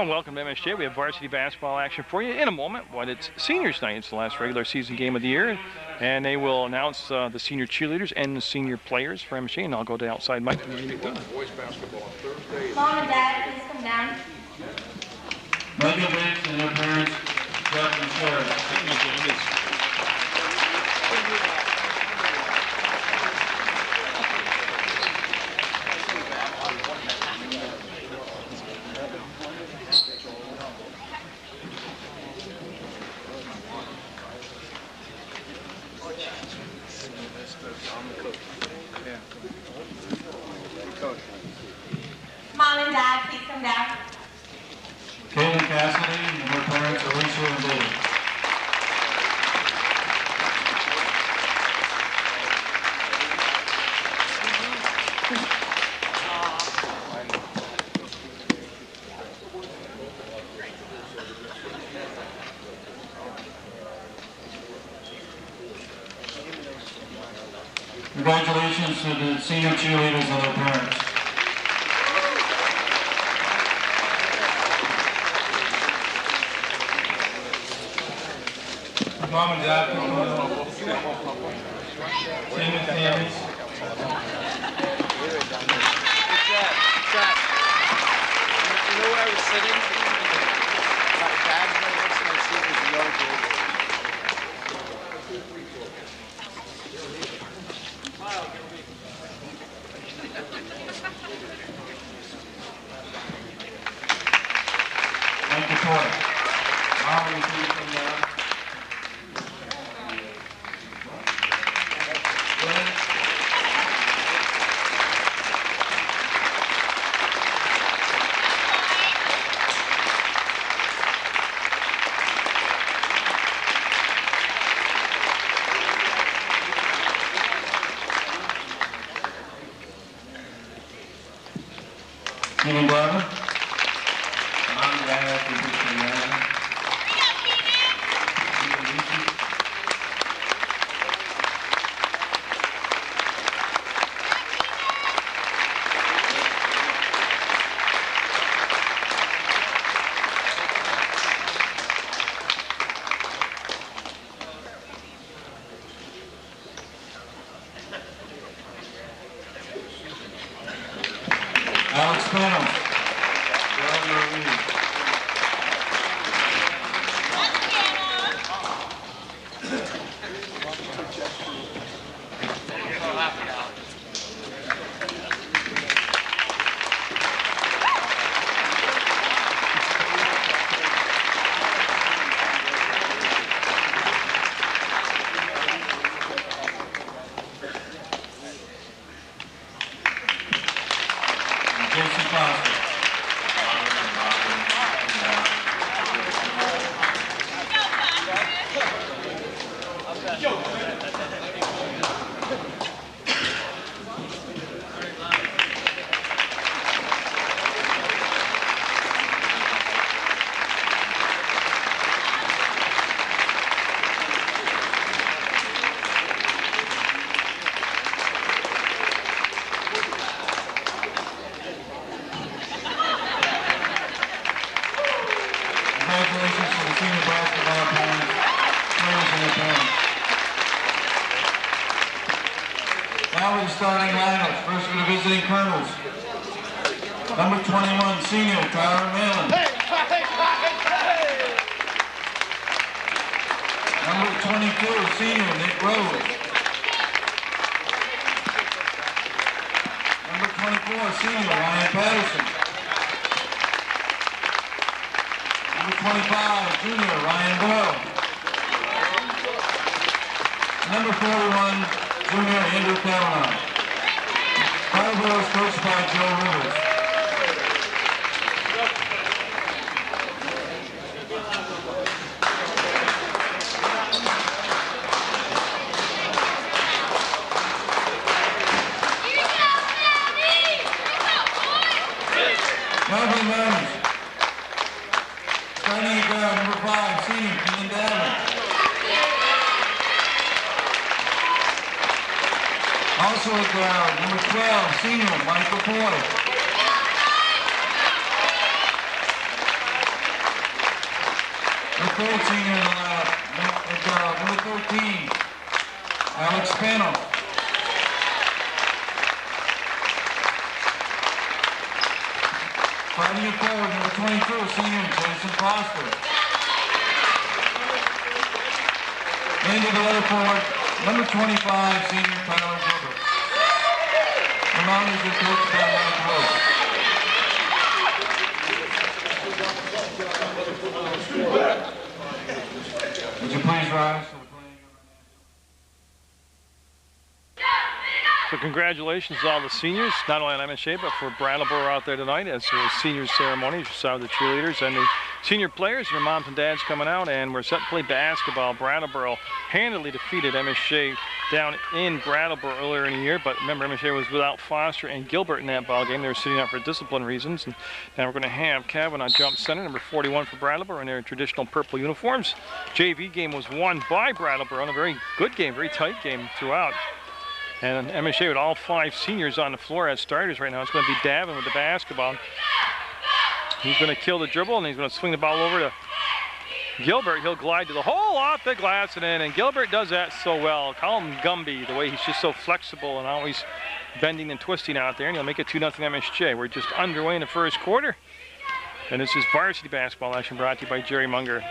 Well, welcome to MSJ. We have varsity basketball action for you in a moment. But it's seniors night. It's the last regular season game of the year, and they will announce the senior cheerleaders and the senior players for MSJ. And I'll go to outside Mike. Boys basketball on Thursday. Mom and Dad, please come down. Megan Bates and their parents, Jeff and Sharon. Mom and Dad, please come down. Caitlin Cassidy and her parents, Alicia and Dave. Congratulations to the senior cheerleaders and their parents. Mom and Dad, Tim and Tammy. You know where I was sitting? My dad's right next to my seat was the yard goal. Thank you, Tori. Now we see from there. Meeting Barber. Mom and Dad have to do some yelling. Alex Panos. Jason Foster. Congratulations to the senior basketball parents, players and their parents. Now we're starting lineups. First for the visiting colonels. Number 21, senior Tyler Malin. Number 22, senior Nick Rose. Number 24, senior Ryan Patterson. Number 25, junior Ryan Boyle. Number 41, junior Andrew Cavanaugh. Brattleboro is coached by Joe Rivers. Melvin Burns. Starting at guard, number 5, senior Keelan Davin. Also at guard, number 12, senior Michael Poy. The third senior in the lineup, number 13, Alex Spano. Fighting it forward, number 22, senior Jason Foster. Into the other forward, number 25, senior Tyler Gilbert. The Mounties are coached by Mike Wood. Would you please rise? So congratulations to all the seniors, not only on MSJ, but for Brattleboro out there tonight as the senior ceremony. You saw the cheerleaders and the senior players, your moms and dads coming out, and we're set to play basketball. Brattleboro handily defeated MSJ down in Brattleboro earlier in the year, but remember MSJ was without Foster and Gilbert in that ball game. They were sitting out for discipline reasons, and now we're going to have Kavanaugh jump center, number 41 for Brattleboro in their traditional purple uniforms. JV game was won by Brattleboro in a very good game, very tight game throughout. And MSJ with all 5 seniors on the floor as starters right now. It's going to be Davin with the basketball. He's going to kill the dribble, and he's going to swing the ball over to Gilbert. He'll glide to the hole, off the glass, and in. And Gilbert does that so well. Call him Gumby, the way he's just so flexible and always bending and twisting out there. And he'll make it 2-0 MSJ. We're just underway in the first quarter. And this is varsity basketball action brought to you by Jerry Munger.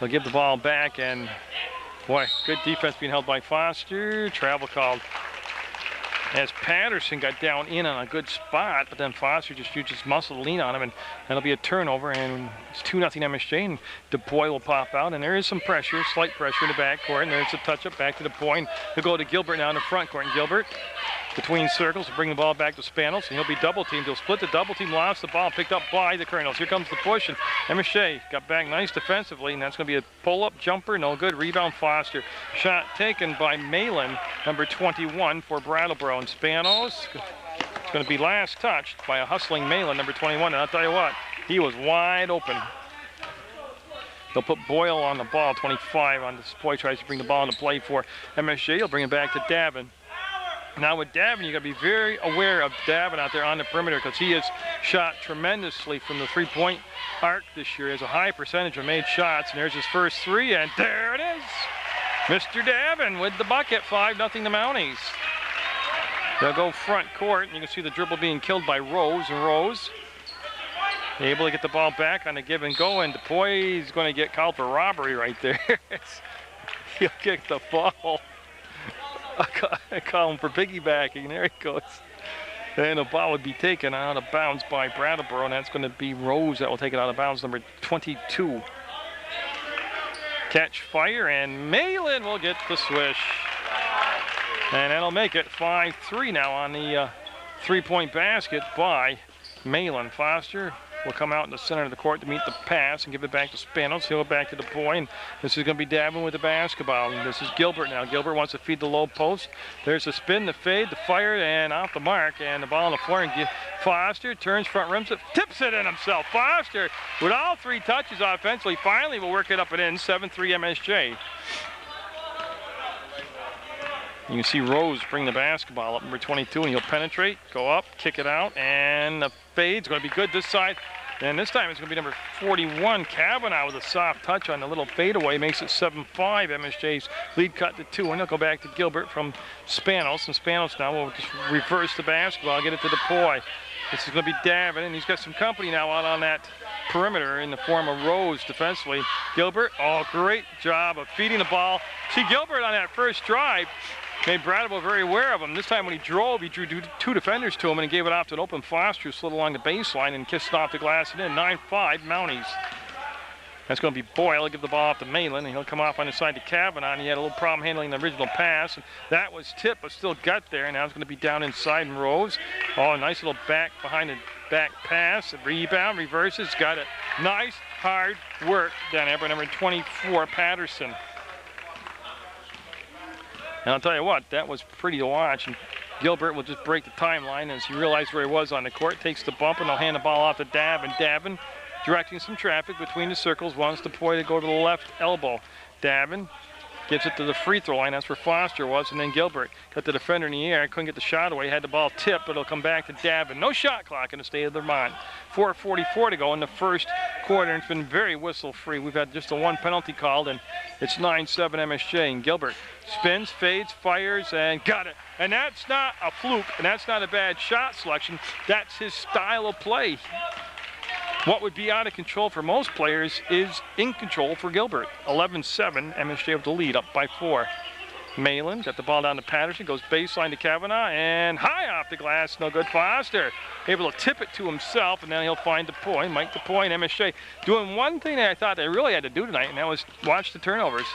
They'll give the ball back, and boy, good defense being held by Foster. Travel called as Patterson got down in on a good spot, but then Foster just used his muscle to lean on him, and that'll be a turnover, and it's 2-0 MSJ, and DuPois will pop out, and there is some pressure, slight pressure in the backcourt, and there's a touch-up back to DuPois, and he'll go to Gilbert now in the front court, and Gilbert between circles to bring the ball back to Spanos, and he'll be double-teamed. He'll split the double-team, lost the ball, picked up by the Colonels. Here comes the push, and MSJ got back nice defensively, and that's going to be a pull-up jumper, no good. Rebound Foster. Shot taken by Malin, number 21 for Brattleboro, and Spanos. It's going to be last touched by a hustling Malin, number 21, and I'll tell you what, he was wide open. They'll put Boyle on the ball, 25 on this. Boy tries to bring the ball into play for MSJ. He'll bring it back to Davin. Now with Davin, you got to be very aware of Davin out there on the perimeter, because he has shot tremendously from the three-point arc this year. He has a high percentage of made shots, and there's his first three, and there it is. Mr. Davin with the bucket, 5-0 the Mounties. They'll go front court, and you can see the dribble being killed by Rose, and Rose able to get the ball back on the give and go, and DuPois is going to get called for robbery right there. He'll kick the ball. I call him for piggybacking. There he goes. And the ball would be taken out of bounds by Brattleboro, and that's going to be Rose that will take it out of bounds, number 22. Catch fire, and Malin will get the swish. And that'll make it 5-3 now on the three-point basket by Malin. Foster will come out in the center of the court to meet the pass and give it back to Spanos. He'll go back to DuPois, and this is going to be Davin with the basketball. And this is Gilbert now. Gilbert wants to feed the low post. There's the spin, the fade, the fire, and off the mark, and the ball on the floor. And Foster turns front, rims it, tips it in himself. Foster with all 3 touches offensively finally will work it up and in. 7-3 MSJ. You can see Rose bring the basketball up, number 22, and he'll penetrate, go up, kick it out, and the fade's going to be good this side. And this time it's going to be number 41, Kavanaugh, with a soft touch on the little fadeaway, makes it 7-5. MSJ's lead cut to 2, and they'll go back to Gilbert from Spanos, and Spanos now will just reverse the basketball, get it to DuPois. This is going to be Davin, and he's got some company now out on that perimeter in the form of Rose defensively. Gilbert, oh, great job of feeding the ball. See, Gilbert on that first drive made Brattleboro very aware of him. This time when he drove, he drew 2 defenders to him and gave it off to an open Foster who slid along the baseline and kissed it off the glass and in. 9-5 Mounties. That's going to be Boyle. He'll give the ball off to Malin, and he'll come off on the side to Kavanaugh, and he had a little problem handling the original pass. And that was tipped, but still got there, and now it's going to be down inside and Rose. Oh, nice little back behind the back pass. Rebound, reverses, got it. Nice, hard work down there by number 24, Patterson. And I'll tell you what, that was pretty to watch. And Gilbert will just break the timeline as he realized where he was on the court, takes the bump, and they'll hand the ball off to Davin. Davin directing some traffic between the circles, wants DuPois to go to the left elbow. Davin Gets it to the free throw line. That's where Foster was. And then Gilbert got the defender in the air. Couldn't get the shot away. Had the ball tipped, but it'll come back to Davin. No shot clock in the state of Vermont. 4:44 to go in the first quarter. It's been very whistle-free. We've had just the one penalty called, and it's 9-7 MSJ. And Gilbert spins, fades, fires, and got it. And that's not a fluke, and that's not a bad shot selection. That's his style of play. What would be out of control for most players is in control for Gilbert. 11-7, MSJ with the lead, up by 4. Malin got the ball down to Patterson, goes baseline to Kavanaugh, and high off the glass, no good. Foster able to tip it to himself, and then he'll find DePoy. Mike DePoy and MSJ doing one thing that I thought they really had to do tonight, and that was watch the turnovers.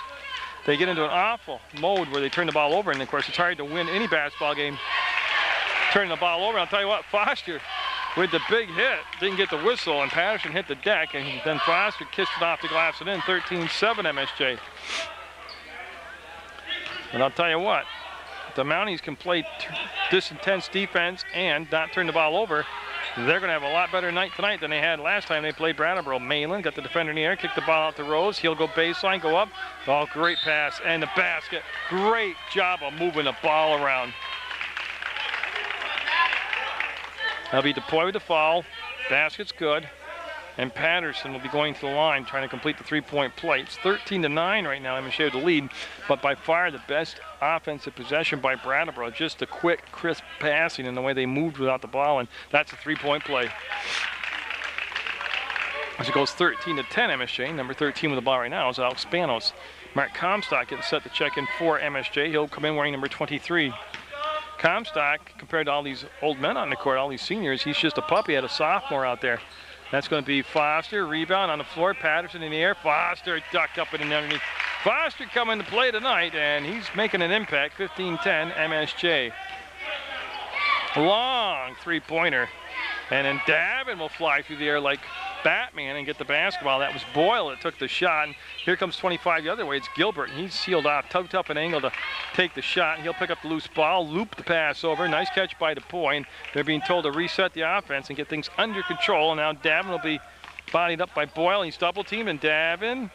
They get into an awful mode where they turn the ball over, and of course it's hard to win any basketball game turning the ball over. I'll tell you what, Foster with the big hit, didn't get the whistle, and Patterson hit the deck, and then Foster kissed it off the glass and in. 13-7 MSJ. And I'll tell you what, if the Mounties can play this intense defense and not turn the ball over, they're going to have a lot better night tonight than they had last time they played Brattleboro. Malin got the defender in the air, kicked the ball out to Rose. He'll go baseline, go up. Oh, great pass, and the basket. Great job of moving the ball around. That'll be DePoy with the foul. Basket's good. And Patterson will be going to the line trying to complete the three-point play. It's 13-9 right now. MSJ with the lead, but by far the best offensive possession by Brattleboro. Just the quick, crisp passing and the way they moved without the ball, and that's a three-point play. As it goes 13-10 MSJ. Number 13 with the ball right now is Alex Spanos. Mark Comstock getting set to check in for MSJ. He'll come in wearing number 23. Comstock, compared to all these old men on the court, all these seniors, he's just a puppy. Had a sophomore out there. That's going to be Foster. Rebound on the floor. Patterson in the air. Foster ducked up and in underneath. Foster coming to play tonight, and he's making an impact. 15-10 MSJ. Long three-pointer. And then Davin will fly through the air like Batman and get the basketball. That was Boyle that took the shot. And here comes 25 the other way. It's Gilbert, and he's sealed off. Tugged up an angle to take the shot. He'll pick up the loose ball, loop the pass over. Nice catch by DePoy. And they're being told to reset the offense and get things under control. And now Davin will be bodied up by Boyle. He's double teamed, and Davin.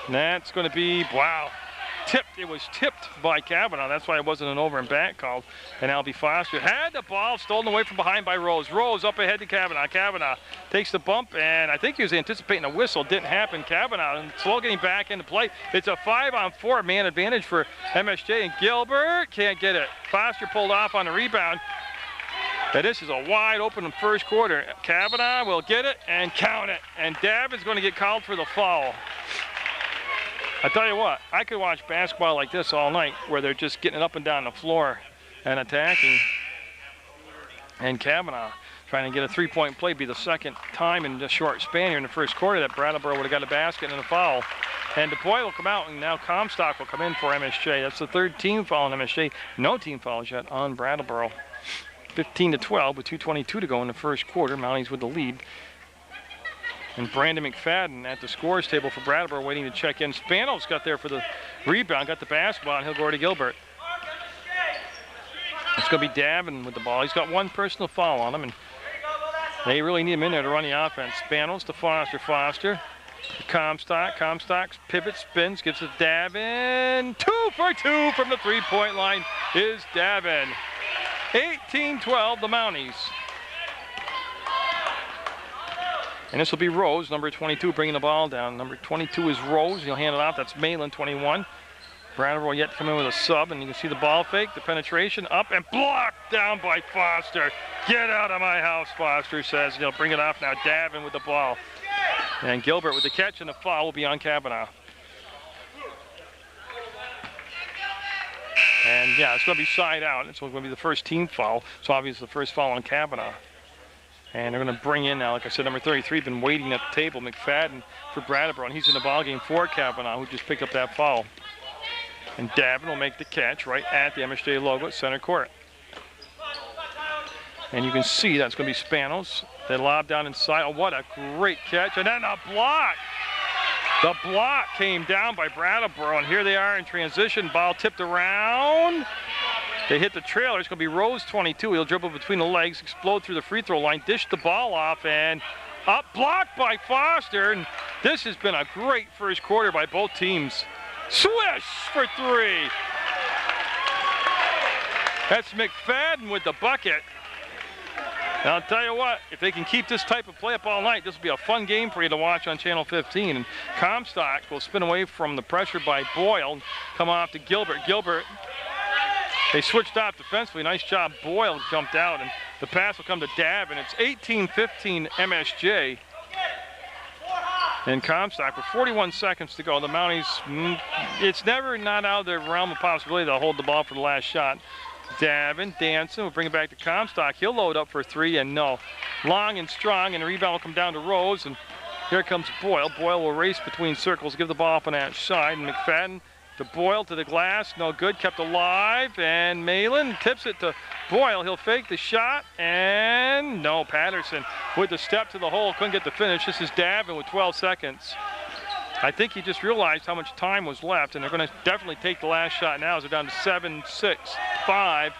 And that's going to be, wow, tipped. It was tipped by Kavanaugh. That's why it wasn't an over and back called. And Albie Foster had the ball stolen away from behind by Rose. Rose up ahead to Kavanaugh. Kavanaugh takes the bump, and I think he was anticipating a whistle. Didn't happen. Kavanaugh slow getting back into play. It's a 5-on-4 man advantage for MSJ, and Gilbert can't get it. Foster pulled off on the rebound. And this is a wide open first quarter. Kavanaugh will get it and count it. And Davin's going to get called for the foul. I tell you what, I could watch basketball like this all night where they're just getting it up and down the floor and attacking. And Kavanaugh trying to get a three-point play, be the second time in a short span here in the first quarter that Brattleboro would have got a basket and a foul. And DePoy will come out, and now Comstock will come in for MSJ. That's the third team foul on MSJ. No team fouls yet on Brattleboro. 15-12 with 2:22 to go in the first quarter. Mounties with the lead. And Brandon McFadden at the scores table for Brattleboro waiting to check in. Spanos got there for the rebound, got the basketball, and he'll go to Gilbert. It's going to be Davin with the ball. He's got one personal foul on him, and they really need him in there to run the offense. Spanos to Foster. Foster to Comstock. Comstock pivot, spins, gives it to Davin. 2 for 2 from the three-point line is Davin. 18-12, the Mounties. And this will be Rose, number 22, bringing the ball down. Number 22 is Rose. He'll hand it off. That's Malin, 21. Brattleboro yet to come in with a sub, and you can see the ball fake, the penetration up and blocked down by Foster. Get out of my house, Foster says. And he'll bring it off now. Davin with the ball. And Gilbert with the catch, and the foul will be on Kavanaugh. And yeah, it's going to be side out. It's going to be the first team foul. So obviously the first foul on Kavanaugh. And they're going to bring in now, like I said, number 33, been waiting at the table, McFadden for Brattleboro, and he's in the ballgame for Kavanaugh, who just picked up that foul. And Davin will make the catch right at the MSJ logo at center court. And you can see that's going to be Spanos. They lob down inside. Oh, what a great catch. And then a block. The block came down by Brattleboro, and here they are in transition. Ball tipped around. They hit the trailer. It's going to be Rose, 22. He'll dribble between the legs, explode through the free throw line, dish the ball off, and up blocked by Foster. And this has been a great first quarter by both teams. Swish for 3. That's McFadden with the bucket. And I'll tell you what, if they can keep this type of play up all night, this will be a fun game for you to watch on Channel 15. And Comstock will spin away from the pressure by Boyle, come off to Gilbert. Gilbert, they switched off defensively. Nice job. Boyle jumped out, and the pass will come to Dav, and it's 18-15 MSJ. And Comstock with 41 seconds to go. The Mounties, it's never not out of their realm of possibility they'll hold the ball for the last shot. Davin, Danson will bring it back to Comstock. He'll load up for 3, and no. Long and strong, and the rebound will come down to Rose, and here comes Boyle. Boyle will race between circles, give the ball up on that side, and McFadden to Boyle to the glass, no good, kept alive, and Malin tips it to Boyle. He'll fake the shot, and no, Patterson with the step to the hole, couldn't get the finish. This is Davin with 12 seconds. I think he just realized how much time was left, and they're going to definitely take the last shot now as they're down to 7-6-5.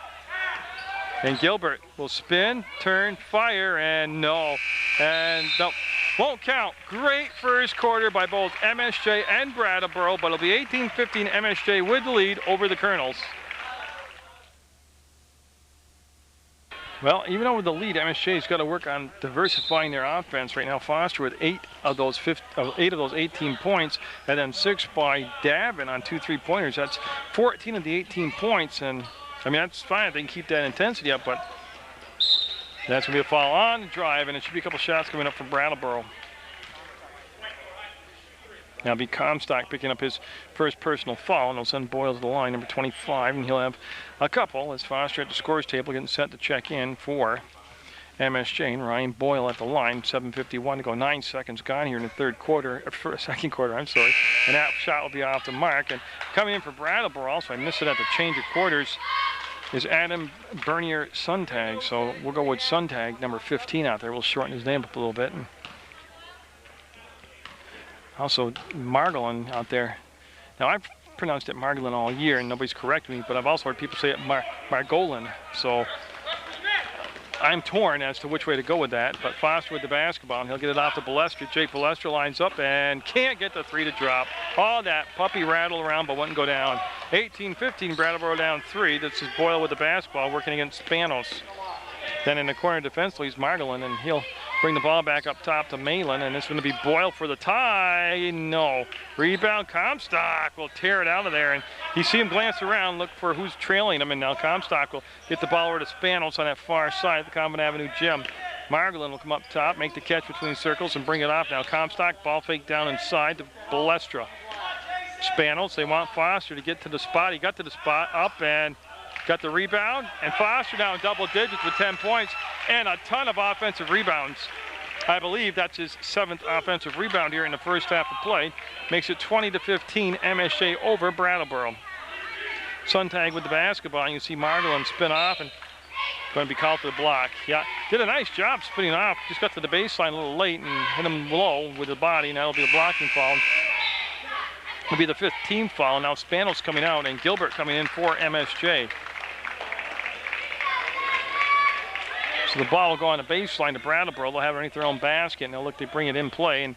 And Gilbert will spin, turn, fire, and no. And no, won't count. Great first quarter by both MSJ and Brattleboro, but it'll be 18-15 MSJ with the lead over the Colonels. Well, even though with the lead, MSJ's got to work on diversifying their offense right now. Foster with 8 of those 18 points, and then 6 by Davin on 2 3-pointers. That's 14 of the 18 points, and I mean, that's fine if they can keep that intensity up, but that's going to be a foul on the drive, and it should be a couple shots coming up from Brattleboro. Now it'll be Comstock picking up his first personal foul, and he'll send Boyle to the line, number 25, and he'll have a couple as Foster at the scores table getting set to check in for MSJ. And Ryan Boyle at the line, 7:51 to go, 9 seconds gone here in the second quarter, and that shot will be off the mark. And coming in for Brattleboro, also I missed it at the change of quarters, is Adam Bernier Suntag. So we'll go with Suntag, number 15 out there. We'll shorten his name up a little bit. And also Margolin out there. Now I've pronounced it Margolin all year and nobody's corrected me, but I've also heard people say it Margolin. So I'm torn as to which way to go with that, but Foster with the basketball, and he'll get it off to Balestra. Jake Balestra lines up and can't get the 3 to drop. All that puppy rattle around, but wouldn't go down. 18-15, Brattleboro down 3. This is Boyle with the basketball, working against Spanos. Then in the corner defensively is Margolin, and he'll bring the ball back up top to Malin, and it's going to be Boyle for the tie. No. Rebound, Comstock will tear it out of there, and you see him glance around, look for who's trailing him, and now Comstock will get the ball over to Spanos on that far side of the Common Avenue gym. Margolin will come up top, make the catch between circles, and bring it off. Now Comstock, ball fake down inside to Balestra. Spanos, they want Foster to get to the spot. He got to the spot, up, and got the rebound, and Foster now in double digits with 10 points and a ton of offensive rebounds. I believe that's his 7th offensive rebound here in the first half of play. Makes it 20-15 MSJ over Brattleboro. Suntag with the basketball, and you see Margolin spin off and going to be called for the block. Yeah, did a nice job spinning off. Just got to the baseline a little late and hit him low with the body, and that'll be a blocking foul. It'll be the 5th team foul. Now Spanos coming out and Gilbert coming in for MSJ. So the ball will go on the baseline to Brattleboro. They'll have it underneath their own basket, and they'll look to bring it in play, and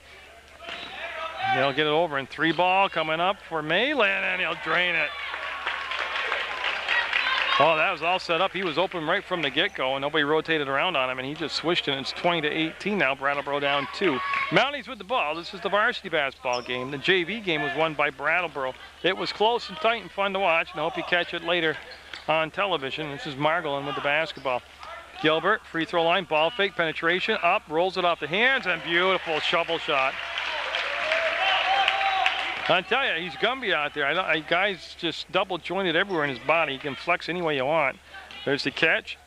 they'll get it over. And 3 ball coming up for Malin, and he'll drain it. Oh, that was all set up. He was open right from the get-go, and nobody rotated around on him, and he just swished it. It's 20-18 now. Brattleboro down 2. Mounties with the ball. This is the varsity basketball game. The JV game was won by Brattleboro. It was close and tight and fun to watch, and I hope you catch it later on television. This is Margolin with the basketball. Gilbert, free throw line, ball fake, penetration, up, rolls it off the hands, and beautiful shovel shot. I tell you, he's Gumby out there. Guy's just double jointed everywhere in his body. He can flex any way you want. There's the catch.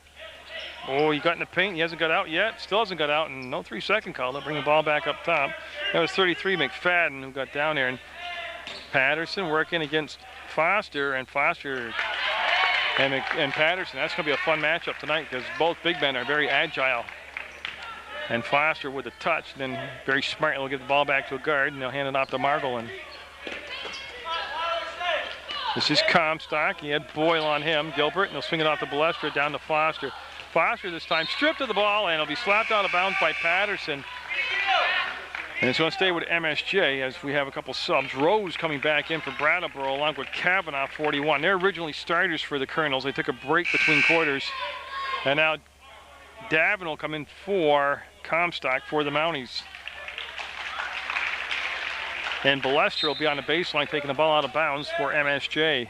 Oh, he got in the paint. He hasn't got out yet. Still hasn't got out, and no 3-second call. They'll bring the ball back up top. That was 33 McFadden who got down there, and Patterson working against Foster, and Foster and Patterson. That's going to be a fun matchup tonight because both big men are very agile. And Foster with a touch, then very smart. He'll get the ball back to a guard, and they'll hand it off to Margolin. This is Comstock. He had Boyle on him, Gilbert, and they'll swing it off to Balestra down to Foster. Foster this time stripped of the ball, and it'll be slapped out of bounds by Patterson. And it's going to stay with MSJ as we have a couple subs. Rose coming back in for Brattleboro along with Kavanaugh, 41. They're originally starters for the Colonels. They took a break between quarters. And now Davin will come in for Comstock for the Mounties. And Balestra will be on the baseline taking the ball out of bounds for MSJ.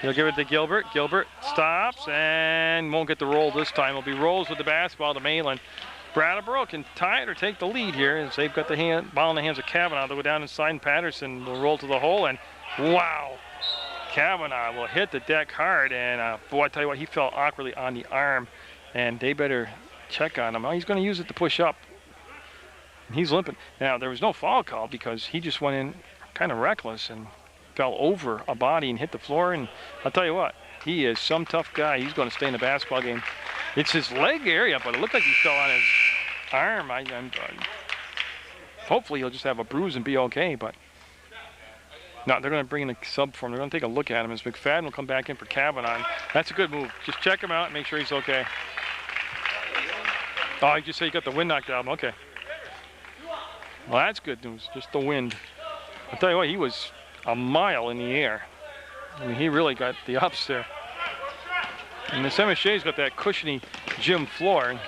He'll give it to Gilbert. Gilbert stops and won't get the roll this time. It'll be Rose with the basketball to Malin. Brattleboro can tie it or take the lead here as they've got the ball in the hands of Kavanaugh. They'll go down inside and Patterson will roll to the hole, and wow, Kavanaugh will hit the deck hard, and boy, I tell you what, he fell awkwardly on the arm, and they better check on him. Oh, he's going to use it to push up. And he's limping. Now, there was no foul call because he just went in kind of reckless and fell over a body and hit the floor, and I'll tell you what, he is some tough guy. He's going to stay in the basketball game. It's his leg area, but it looked like he fell on his arm. Hopefully he'll just have a bruise and be okay, but no, they're going to bring in a sub for him. They're going to take a look at him as McFadden will come back in for Kavanaugh. That's a good move. Just check him out and make sure he's okay. Oh, you just say you got the wind knocked out of him. Okay. Well, that's good news. Just the wind. I'll tell you what, he was a mile in the air. I mean, he really got the ups there. And this MSJ's got that cushiony gym floor. And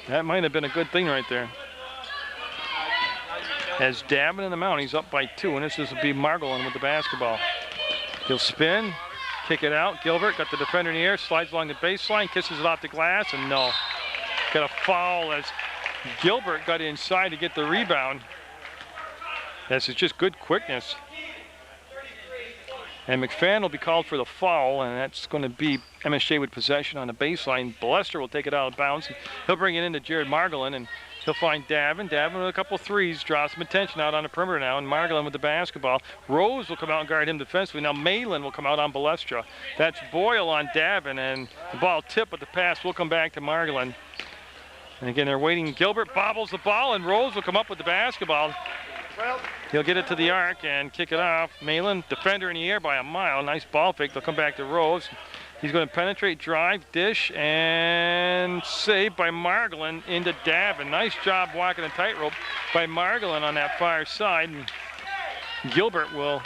that might have been a good thing right there. As Davin and the Mounties up by 2, and this will be Margolin with the basketball. He'll spin, kick it out. Gilbert got the defender in the air, slides along the baseline, kisses it off the glass, and no. Got a foul as Gilbert got inside to get the rebound. This is just good quickness. And McFadden will be called for the foul, and that's going to be MSJ with possession on the baseline. Balestra will take it out of bounds. He'll bring it into Jared Margolin, and he'll find Davin. Davin with a couple threes, draws some attention out on the perimeter now, and Margolin with the basketball. Rose will come out and guard him defensively. Now Malin will come out on Balestra. That's Boyle on Davin, and the ball tipped, but the pass will come back to Margolin. And again, they're waiting. Gilbert bobbles the ball, and Rose will come up with the basketball. He'll get it to the arc and kick it off. Malin, defender in the air by a mile. Nice ball fake. They'll come back to Rose. He's going to penetrate, drive, dish, and save by Margolin into Davin. Nice job walking a tightrope by Margolin on that far side. And Gilbert will...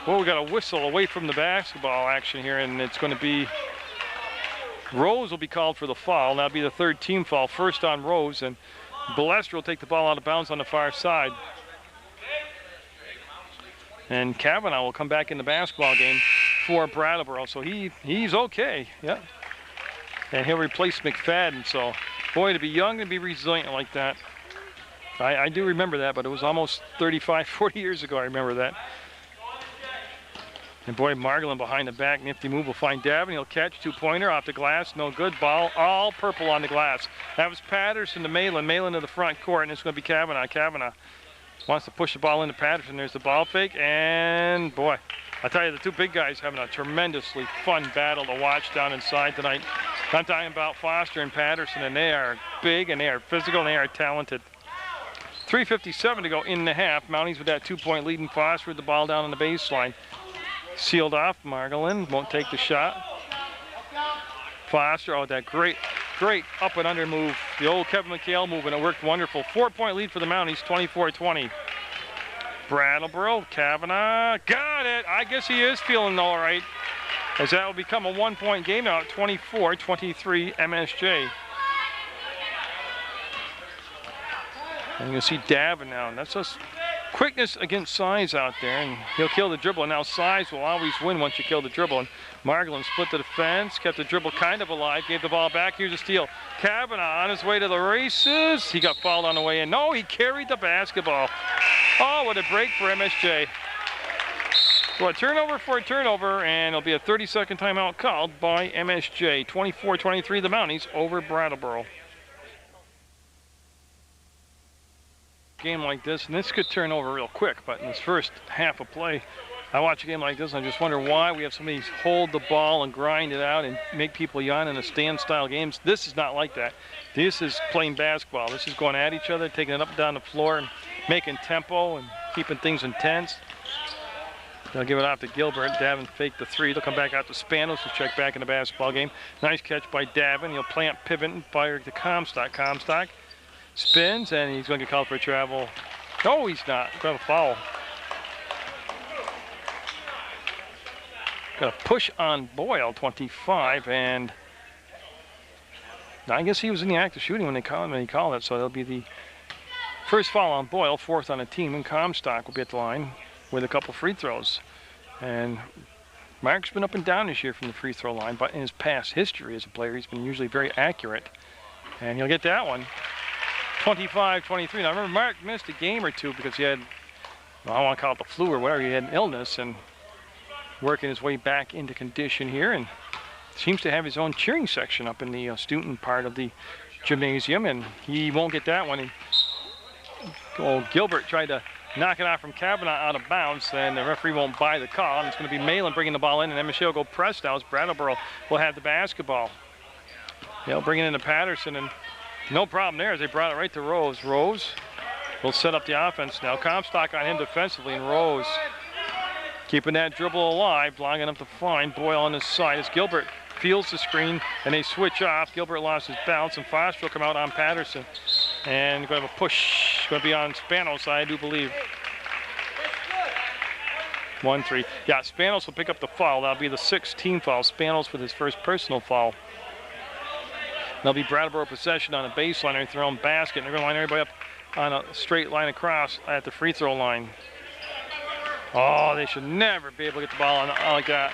Well, we got a whistle away from the basketball action here, and it's going to be... Rose will be called for the foul. That'll be the third team foul. First on Rose, and Balestra will take the ball out of bounds on the far side. And Kavanaugh will come back in the basketball game for Brattleboro. So he's okay, yeah. And he'll replace McFadden. So, boy, to be young and be resilient like that. I do remember that, but it was almost 35, 40 years ago I remember that. And boy, Margolin behind the back, nifty move will find Davin. He'll catch, two-pointer off the glass, no good. Ball all purple on the glass. That was Patterson to Malin. Malin to the front court, and it's going to be Kavanaugh. Kavanaugh wants to push the ball into Patterson. There's the ball fake, and boy, I tell you, the two big guys having a tremendously fun battle to watch down inside tonight. I'm talking about Foster and Patterson, and they are big, and they are physical, and they are talented. 3:57 to go in the half. Mounties with that 2-point lead, and Foster with the ball down on the baseline. Sealed off, Margolin won't take the shot. Foster, oh, that great up and under move. The old Kevin McHale move, and it worked wonderful. 4-point lead for the Mounties, 24-20. Brattleboro, Kavanaugh, got it. I guess he is feeling all right, as that will become a 1-point game now at 24-23 MSJ. And you'll see Davin now, and that's just quickness against size out there, and he'll kill the dribble. And now size will always win once you kill the dribble. And Margolin split the defense, kept the dribble kind of alive, gave the ball back. Here's a steal. Kavanaugh on his way to the races. He got fouled on the way in. No, he carried the basketball. Oh, what a break for MSJ. So a turnover for a turnover, and it'll be a 30-second timeout called by MSJ. 24-23 the Mounties over Brattleboro. Game like this, and this could turn over real quick, but in this first half of play, I watch a game like this and I just wonder why we have somebody hold the ball and grind it out and make people yawn in the stand-style games. This is not like that. This is playing basketball. This is going at each other, taking it up and down the floor and making tempo and keeping things intense. They'll give it off to Gilbert. Davin faked the three. They'll come back out to Spanos to check back in the basketball game. Nice catch by Davin. He'll plant, pivot, and fire to Comstock. Comstock spins, and he's going to get called for a travel. No, he's not. Got a foul. Got a push on Boyle, 25, and I guess he was in the act of shooting when he called it, so that'll be the first foul on Boyle, 4th on the team, and Comstock will be at the line with a couple free throws. And Mark's been up and down this year from the free throw line, but in his past history as a player, he's been usually very accurate. And he'll get that one. 25-23. Now remember, Mark missed a game or two because he had, well, I don't want to call it the flu or whatever, he had an illness, and working his way back into condition here, and seems to have his own cheering section up in the student part of the gymnasium, and he won't get that one. Gilbert tried to knock it out from Kavanaugh out of bounds, and the referee won't buy the call, and it's going to be Malin bringing the ball in, and MSJ will go press now as Brattleboro will have the basketball. They'll bring it into Patterson, and no problem there as they brought it right to Rose. Rose will set up the offense now. Comstock on him defensively, and Rose keeping that dribble alive, long enough to find Boyle on his side as Gilbert feels the screen, and they switch off. Gilbert lost his bounce, and Foster will come out on Patterson. And going to have a push. Going to be on Spanos, I do believe. 1-3. Yeah, Spanos will pick up the foul. That'll be the 6th team foul. Spanos with his first personal foul. That'll be Brattleboro possession on a baseline. They're throwing basket. And they're going to line everybody up on a straight line across at the free throw line. Oh, they should never be able to get the ball on like that.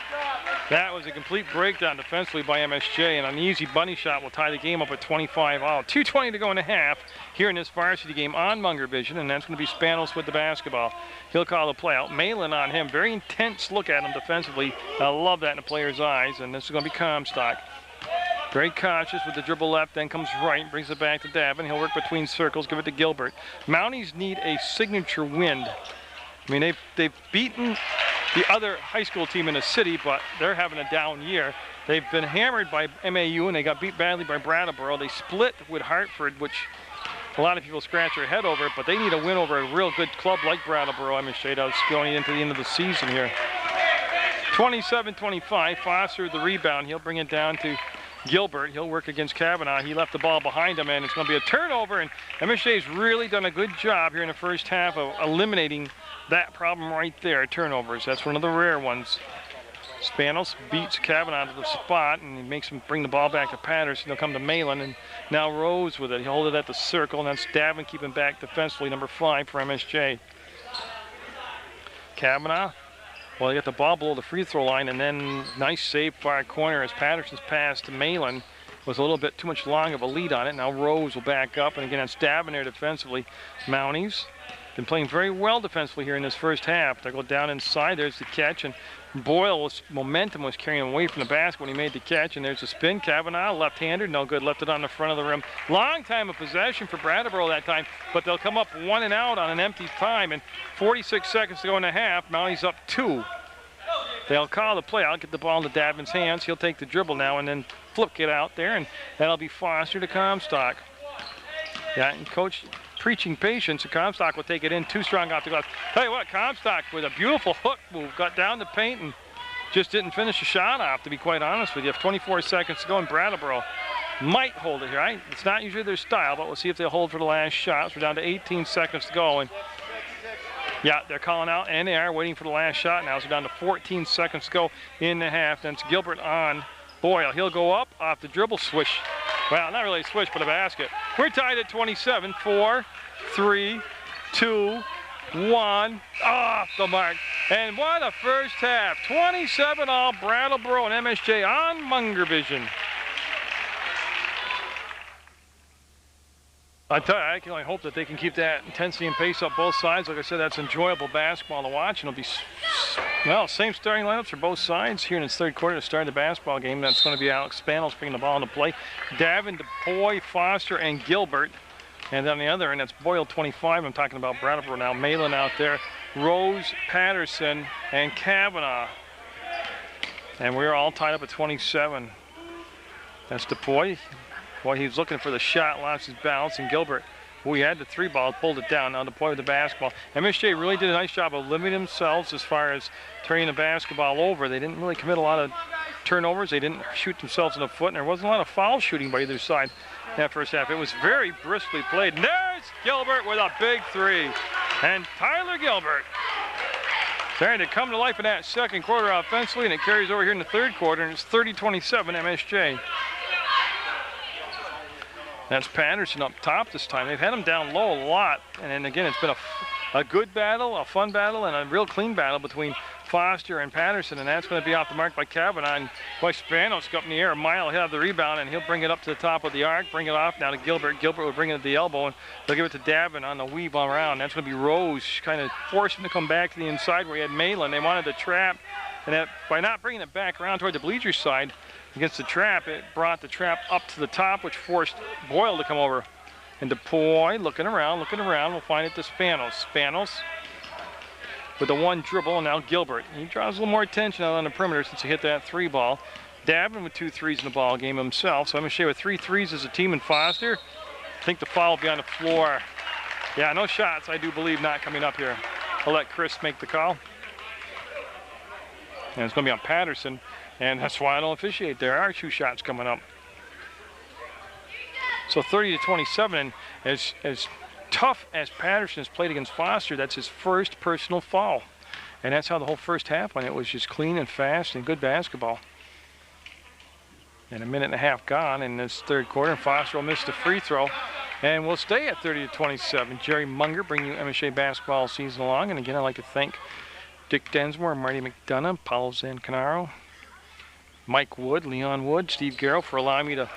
That was a complete breakdown defensively by MSJ, and an easy bunny shot will tie the game up at 25 out. 2:20 to go in the half here in this varsity game on Munger Vision, and that's going to be Spanos with the basketball. He'll call the play out. Malin on him. Very intense look at him defensively. I love that in the player's eyes, and this is going to be Comstock. Very cautious with the dribble left, then comes right, brings it back to Davin. He'll work between circles, give it to Gilbert. Mounties need a signature win. I mean, they've beaten the other high school team in the city, but they're having a down year. They've been hammered by MAU, and they got beat badly by Brattleboro. They split with Hartford, which a lot of people scratch their head over, but they need a win over a real good club like Brattleboro, MSJ, that's going into the end of the season here. 27-25, Foster with the rebound. He'll bring it down to Gilbert. He'll work against Kavanaugh. He left the ball behind him, and it's going to be a turnover, and MSJ's really done a good job here in the first half of eliminating that problem right there, turnovers. That's one of the rare ones. Spanos beats Kavanaugh to the spot, and he makes him bring the ball back to Patterson. They'll come to Malin, and now Rose with it. He'll hold it at the circle, and that's Davin keeping back defensively, number 5 for MSJ. Kavanaugh, well, they got the ball below the free throw line, and then nice save far corner as Patterson's pass to Malin was a little bit too much long of a lead on it. Now Rose will back up, and again, it's Davin there defensively. Mounties been playing very well defensively here in this first half. They go down inside. There's the catch, and Boyle's momentum was carrying him away from the basket when he made the catch, and there's a spin. Kavanaugh, left-hander, no good. Left it on the front of the rim. Long time of possession for Brattleboro that time, but they'll come up 1 and out on an empty time, and 46 seconds to go in the half. Mounties up 2. They'll call the play out, get the ball into Davin's hands. He'll take the dribble now and then flip it out there, and that'll be Foster to Comstock. Yeah, and Coach preaching patience, and Comstock will take it in. Too strong off the glass. Tell you what, Comstock with a beautiful hook move, got down the paint and just didn't finish the shot off, to be quite honest with you. 24 seconds to go, and Brattleboro might hold it here. Right? It's not usually their style, but we'll see if they'll hold for the last shot. So we're down to 18 seconds to go, and yeah, they're calling out, and they are waiting for the last shot now. So we're down to 14 seconds to go in the half. Then it's Gilbert on Boyle. He'll go up off the dribble, swish. Well, not really a swish, but a basket. We're tied at 27. 4, 3, 2, 1. Off the mark. And what a first half. 27 all Brattleboro and MSJ on Munger Vision. I tell you, I can only hope that they can keep that intensity and pace up both sides. Like I said, that's enjoyable basketball to watch. And it'll be, well, same starting lineups for both sides here in its third quarter to start the basketball game. That's going to be Alex Spanos bringing the ball into play. Davin, DePoy, Foster, and Gilbert. And on the other end, that's Boyle 25. I'm talking about Brattleboro now. Malin out there. Rose, Patterson, and Kavanaugh. And we're all tied up at 27. That's DePoy. Boy, he was looking for the shot, lost his balance, and Gilbert, who he had the 3 ball, pulled it down. Now DePoy with the basketball. MSJ really did a nice job of limiting themselves as far as turning the basketball over. They didn't really commit a lot of turnovers. They didn't shoot themselves in the foot, and there wasn't a lot of foul shooting by either side in that first half. It was very briskly played. And there's Gilbert with a big three. And Tyler Gilbert trying to come to life in that second quarter offensively, and it carries over here in the third quarter, and it's 30-27 MSJ. That's Patterson up top this time. They've had him down low a lot, and then again, it's been a good battle, a fun battle, and a real clean battle between Foster and Patterson, and that's going to be off the mark by Kavanaugh. And boy, Spanos go up in the air. Mile, he'll have the rebound, and he'll bring it up to the top of the arc, bring it off now to Gilbert. Gilbert will bring it to the elbow, and they'll give it to Davin on the weave around. That's going to be Rose, kind of forced him to come back to the inside where he had Malin. They wanted the trap, and that, by not bringing it back around toward the bleacher side against the trap, it brought the trap up to the top, which forced Boyle to come over. And DePoy looking around. We'll find it to Spanos. Spanos with the one dribble, and now Gilbert. He draws a little more attention out on the perimeter since he hit that three ball. Davin with 2 threes in the ball game himself. So MSJ with 3 threes as a team, and Foster. I think the foul will be on the floor. Yeah, no shots, I do believe, not coming up here. I'll let Chris make the call. And it's going to be on Patterson, and that's why I don't officiate. There are 2 shots coming up. So 30-27, and as tough as Patterson has played against Foster, that's his first personal foul. And that's how the whole first half went. It was just clean and fast and good basketball. And a minute and a half gone in this third quarter, and Foster will miss the free throw. And we'll stay at 30-27. Jerry Munger bringing you MSJ basketball season long. And again, I'd like to thank Dick Densmore, Marty McDonough, Paulo Zancanaro, Mike Wood, Leon Wood, Steve Garrow for allowing me to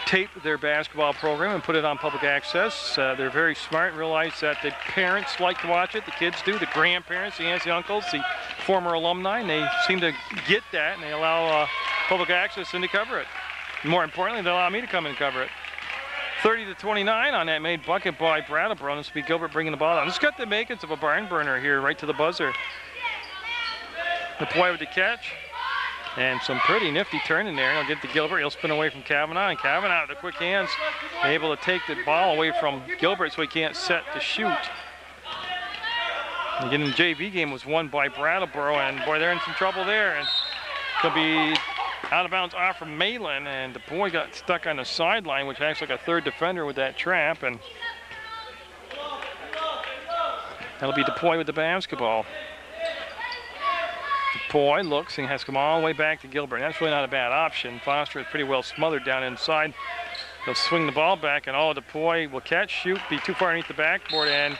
tape their basketball program and put it on public access. They're very smart, realize that the parents like to watch it, the kids do, the grandparents, the aunts, the uncles, the former alumni, and they seem to get that, and they allow public access in to cover it. More importantly, they allow me to come and cover it. 30-29 on that made bucket by Brattleboro. This will be Gilbert bringing the ball down. This got the makings of a barn burner here, right to the buzzer. The play with the catch. And some pretty nifty turn in there. And he'll get to Gilbert. He'll spin away from Kavanaugh. And Kavanaugh with the quick hands, able to take the ball away from Gilbert so he can't set to shoot. And again, the JV game was won by Brattleboro. And boy, they're in some trouble there. And it'll be out of bounds off from Malin. And the boy got stuck on the sideline, which acts like a third defender with that trap. And that'll be DePoy with the basketball. DePoy looks and has to come all the way back to Gilbert. That's really not a bad option. Foster is pretty well smothered down inside. He'll swing the ball back, and DePoy will catch, shoot, be too far underneath the backboard, and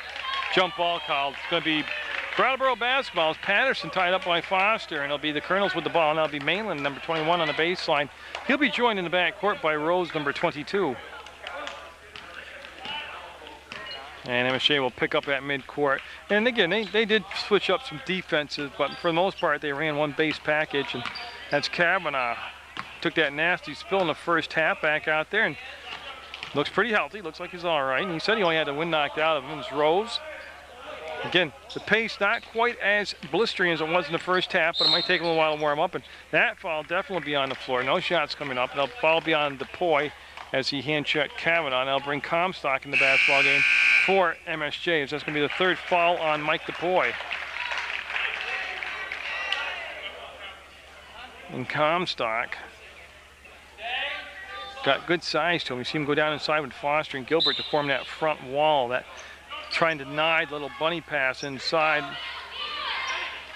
jump ball called. It's going to be Brattleboro basketball. It's Patterson tied up by Foster, and it'll be the Colonels with the ball, and that'll be Malin, number 21 on the baseline. He'll be joined in the backcourt by Rose, number 22. And MSJ will pick up at midcourt. And again, they did switch up some defenses, but for the most part, they ran one base package, and that's Kavanaugh. Took that nasty spill in the first half back out there, and looks pretty healthy. Looks like he's all right. And he said he only had the wind knocked out of him. It was Rose. Again, the pace not quite as blistering as it was in the first half, but it might take a little while to warm up. And that foul definitely be on the floor. No shots coming up. They'll foul beyond DePoy as he hand-checked Kavanaugh. And they'll bring Comstock in the basketball game for MSJ. That's going to be the third foul on Mike DePoy. And Comstock got good size to him. You see him go down inside with Foster and Gilbert to form that front wall, that trying to deny the little bunny pass inside.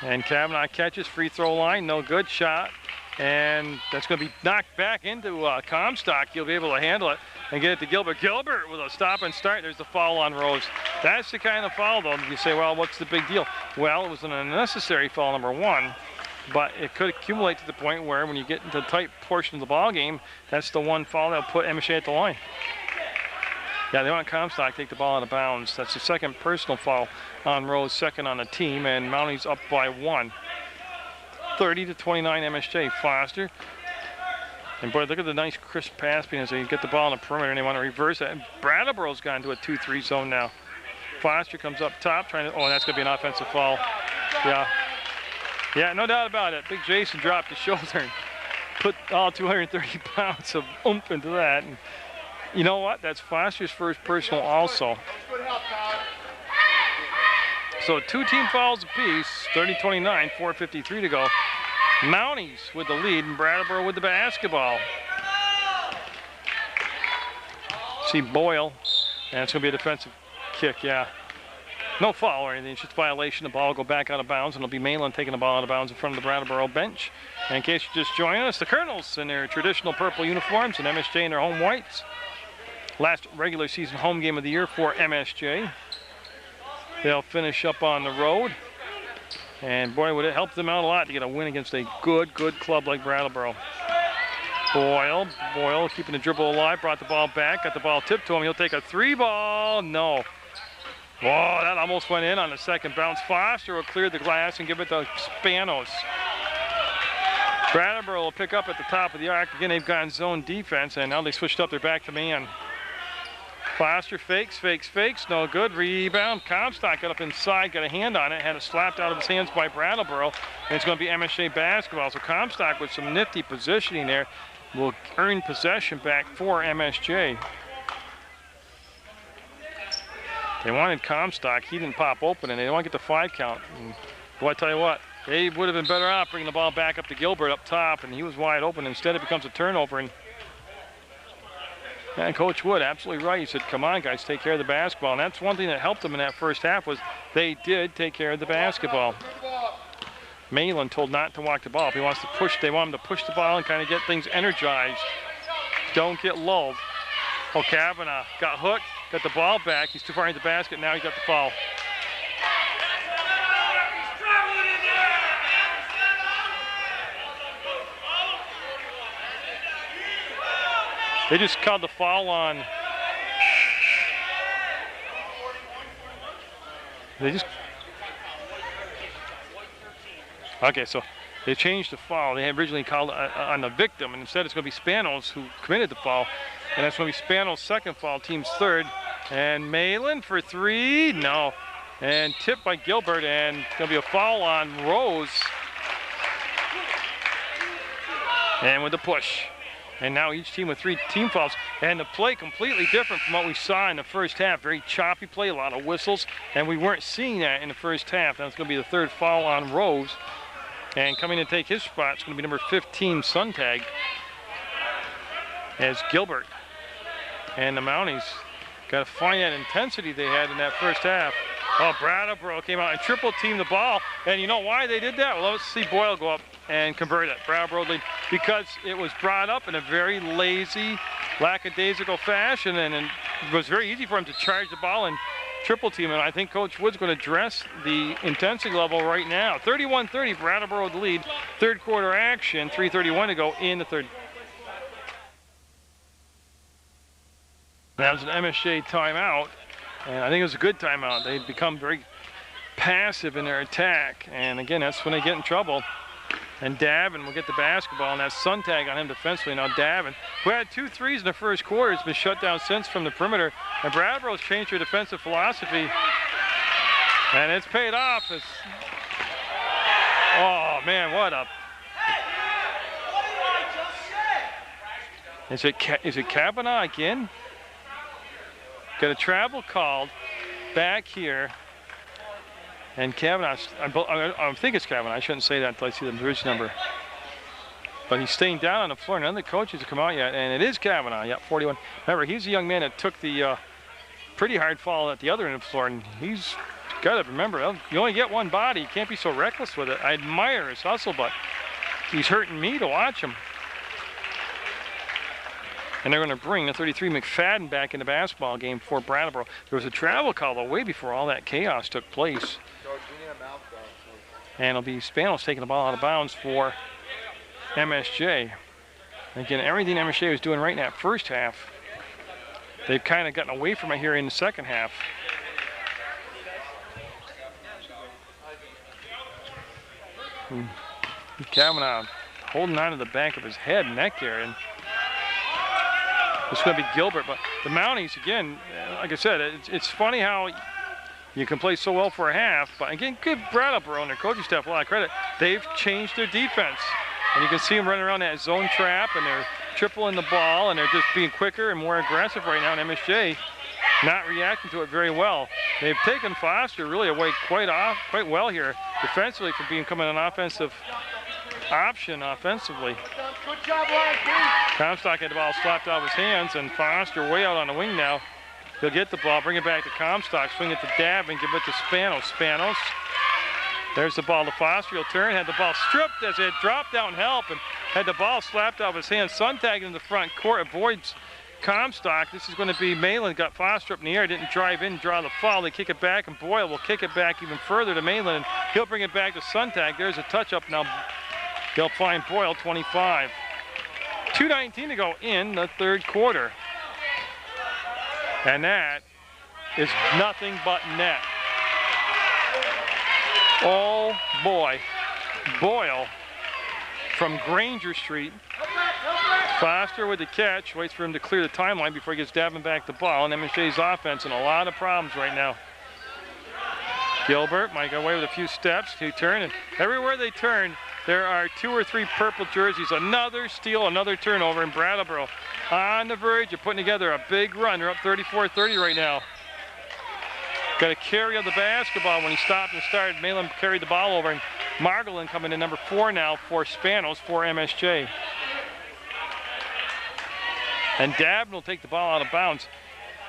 And Kavanaugh catches, free throw line, no good shot. And that's going to be knocked back into Comstock. He'll be able to handle it and get it to Gilbert. Gilbert with a stop and start. There's the foul on Rose. That's the kind of foul, though. You say, well, what's the big deal? Well, it was an unnecessary foul, number 1. But it could accumulate to the point where when you get into the tight portion of the ball game, that's the one foul that'll put MSJ at the line. Yeah, they want Comstock to take the ball out of bounds. That's the second personal foul on Rose, second on the team, and Mounties up by 1. 30-29 MSJ. Foster. And boy, look at the nice crisp pass as they get the ball on the perimeter and they want to reverse that. And Brattleboro's gone to a 2-3 zone now. Foster comes up top trying to, that's going to be an offensive foul. Yeah, no doubt about it. Big Jason dropped his shoulder and put all 230 pounds of oomph into that. And you know what? That's Foster's first personal also. So 2 team fouls apiece, 30-29, 4:53 to go. Mounties with the lead and Brattleboro with the basketball. See Boyle, and it's going to be a defensive kick, yeah. No foul or anything, it's just violation. The ball will go back out of bounds, and it'll be Malin taking the ball out of bounds in front of the Brattleboro bench. And in case you just joined us, the Colonels in their traditional purple uniforms and MSJ in their home whites. Last regular season home game of the year for MSJ. They'll finish up on the road. And boy, would it help them out a lot to get a win against a good club like Brattleboro. Boyle keeping the dribble alive, brought the ball back, got the ball tipped to him. He'll take a 3-ball, no. Whoa, that almost went in on the second bounce. Foster will clear the glass and give it to Spanos. Brattleboro will pick up at the top of the arc. Again, they've gone zone defense, and now they switched up their back to man. Foster fakes, no good. Rebound. Comstock got up inside, got a hand on it, had it slapped out of his hands by Brattleboro, and it's going to be MSJ basketball. So Comstock with some nifty positioning there will earn possession back for MSJ. They wanted Comstock. He didn't pop open, and they don't want to get the 5 count. And boy, I tell you what, they would have been better off bringing the ball back up to Gilbert up top, and he was wide open. Instead, it becomes a turnover. And Coach Wood, absolutely right. He said, come on, guys, take care of the basketball. And that's one thing that helped them in that first half was they did take care of the basketball. Malin told not to walk the ball. If he wants to push, they want him to push the ball and kind of get things energized. Don't get lulled. Oh, Kavanaugh got hooked, got the ball back. He's too far into the basket. Now he got the foul. They just called the foul on. Okay, so they changed the foul. They had originally called on the victim, and instead it's going to be Spanos who committed the foul. And that's going to be Spanos' second foul, team's third. And Malin for 3, no. And tipped by Gilbert, and it's going to be a foul on Rose. And with the push. And now each team with 3 team fouls. And the play completely different from what we saw in the first half. Very choppy play, a lot of whistles. And we weren't seeing that in the first half. That's going to be the 3rd foul on Rose. And coming to take his spot is going to be number 15, Suntag. As Gilbert and the Mounties got to find that intensity they had in that first half. Oh, Brattleboro came out and triple teamed the ball. And you know why they did that? Well, let's see Boyle go up and convert it. Brattleboro lead because it was brought up in a very lazy, lackadaisical fashion, and it was very easy for him to charge the ball and triple team. And I think Coach Wood's going to address the intensity level right now. 31-30, Brattleboro the lead. 3rd quarter action, 3:31 to go in the 3rd. That was an MSJ timeout, and I think it was a good timeout. They'd become very passive in their attack, and again, that's when they get in trouble. And Davin will get the basketball, and that's Suntag on him defensively. Now Davin, who had 2 threes in the first quarter, has been shut down since from the perimeter, and Brattleboro's changed their defensive philosophy, and it's paid off. Oh man, what a... Is it Kavanaugh again? Got a travel called back here. And Kavanaugh, I think it's Kavanaugh. I shouldn't say that until I see the bridge number. But he's staying down on the floor. None of the coaches have come out yet. And it is Kavanaugh, yeah, 41. Remember, he's a young man that took the pretty hard fall at the other end of the floor. And he's got to remember, you only get one body. You can't be so reckless with it. I admire his hustle, but he's hurting me to watch him. And they're going to bring the 33 McFadden back in the basketball game for Brattleboro. There was a travel call though way before all that chaos took place. And it'll be Spanos taking the ball out of bounds for MSJ. And again, everything MSJ was doing right in that first half, they've kind of gotten away from it here in the second half. Kavanaugh holding on to the back of his head and neck area. It's going to be Gilbert, but the Mounties, again, like I said, it's funny how you can play so well for a half, but again, give Brattleboro and their coaching staff a lot of credit. They've changed their defense, and you can see them running around that zone trap, and they're tripling the ball, and they're just being quicker and more aggressive right now, and MSJ not reacting to it very well. They've taken Foster really away quite well here defensively from becoming an offensive option offensively. Good job, Larry. Comstock had the ball slapped out of his hands, and Foster way out on the wing now. He'll get the ball, bring it back to Comstock, swing it to Davin, give it to Spanos. Spanos. There's the ball to Foster. He'll turn, had the ball stripped as it dropped down help, and had the ball slapped out of his hands. Suntag in the front court avoids Comstock. This is going to be Malin. Got Foster up in the air, didn't drive in, draw the foul. They kick it back, and Boyle will kick it back even further to Malin, and he'll bring it back to Suntag. There's a touch up now. They'll find Boyle 25. 2:19 to go in the third quarter. And that is nothing but net. Oh boy, Boyle from Granger Street. Foster with the catch, waits for him to clear the timeline before he gets Davin back the ball. And MSJ's offense in a lot of problems right now. Gilbert might go away with a few steps to turn, and everywhere they turn, there are 2 or 3 purple jerseys. Another steal, another turnover in Brattleboro. On the verge of putting together a big run. They're up 34-30 right now. Got a carry of the basketball when he stopped and started. Malin carried the ball over, and Margolin coming in number 4 now for Spanos for MSJ. And Davin will take the ball out of bounds.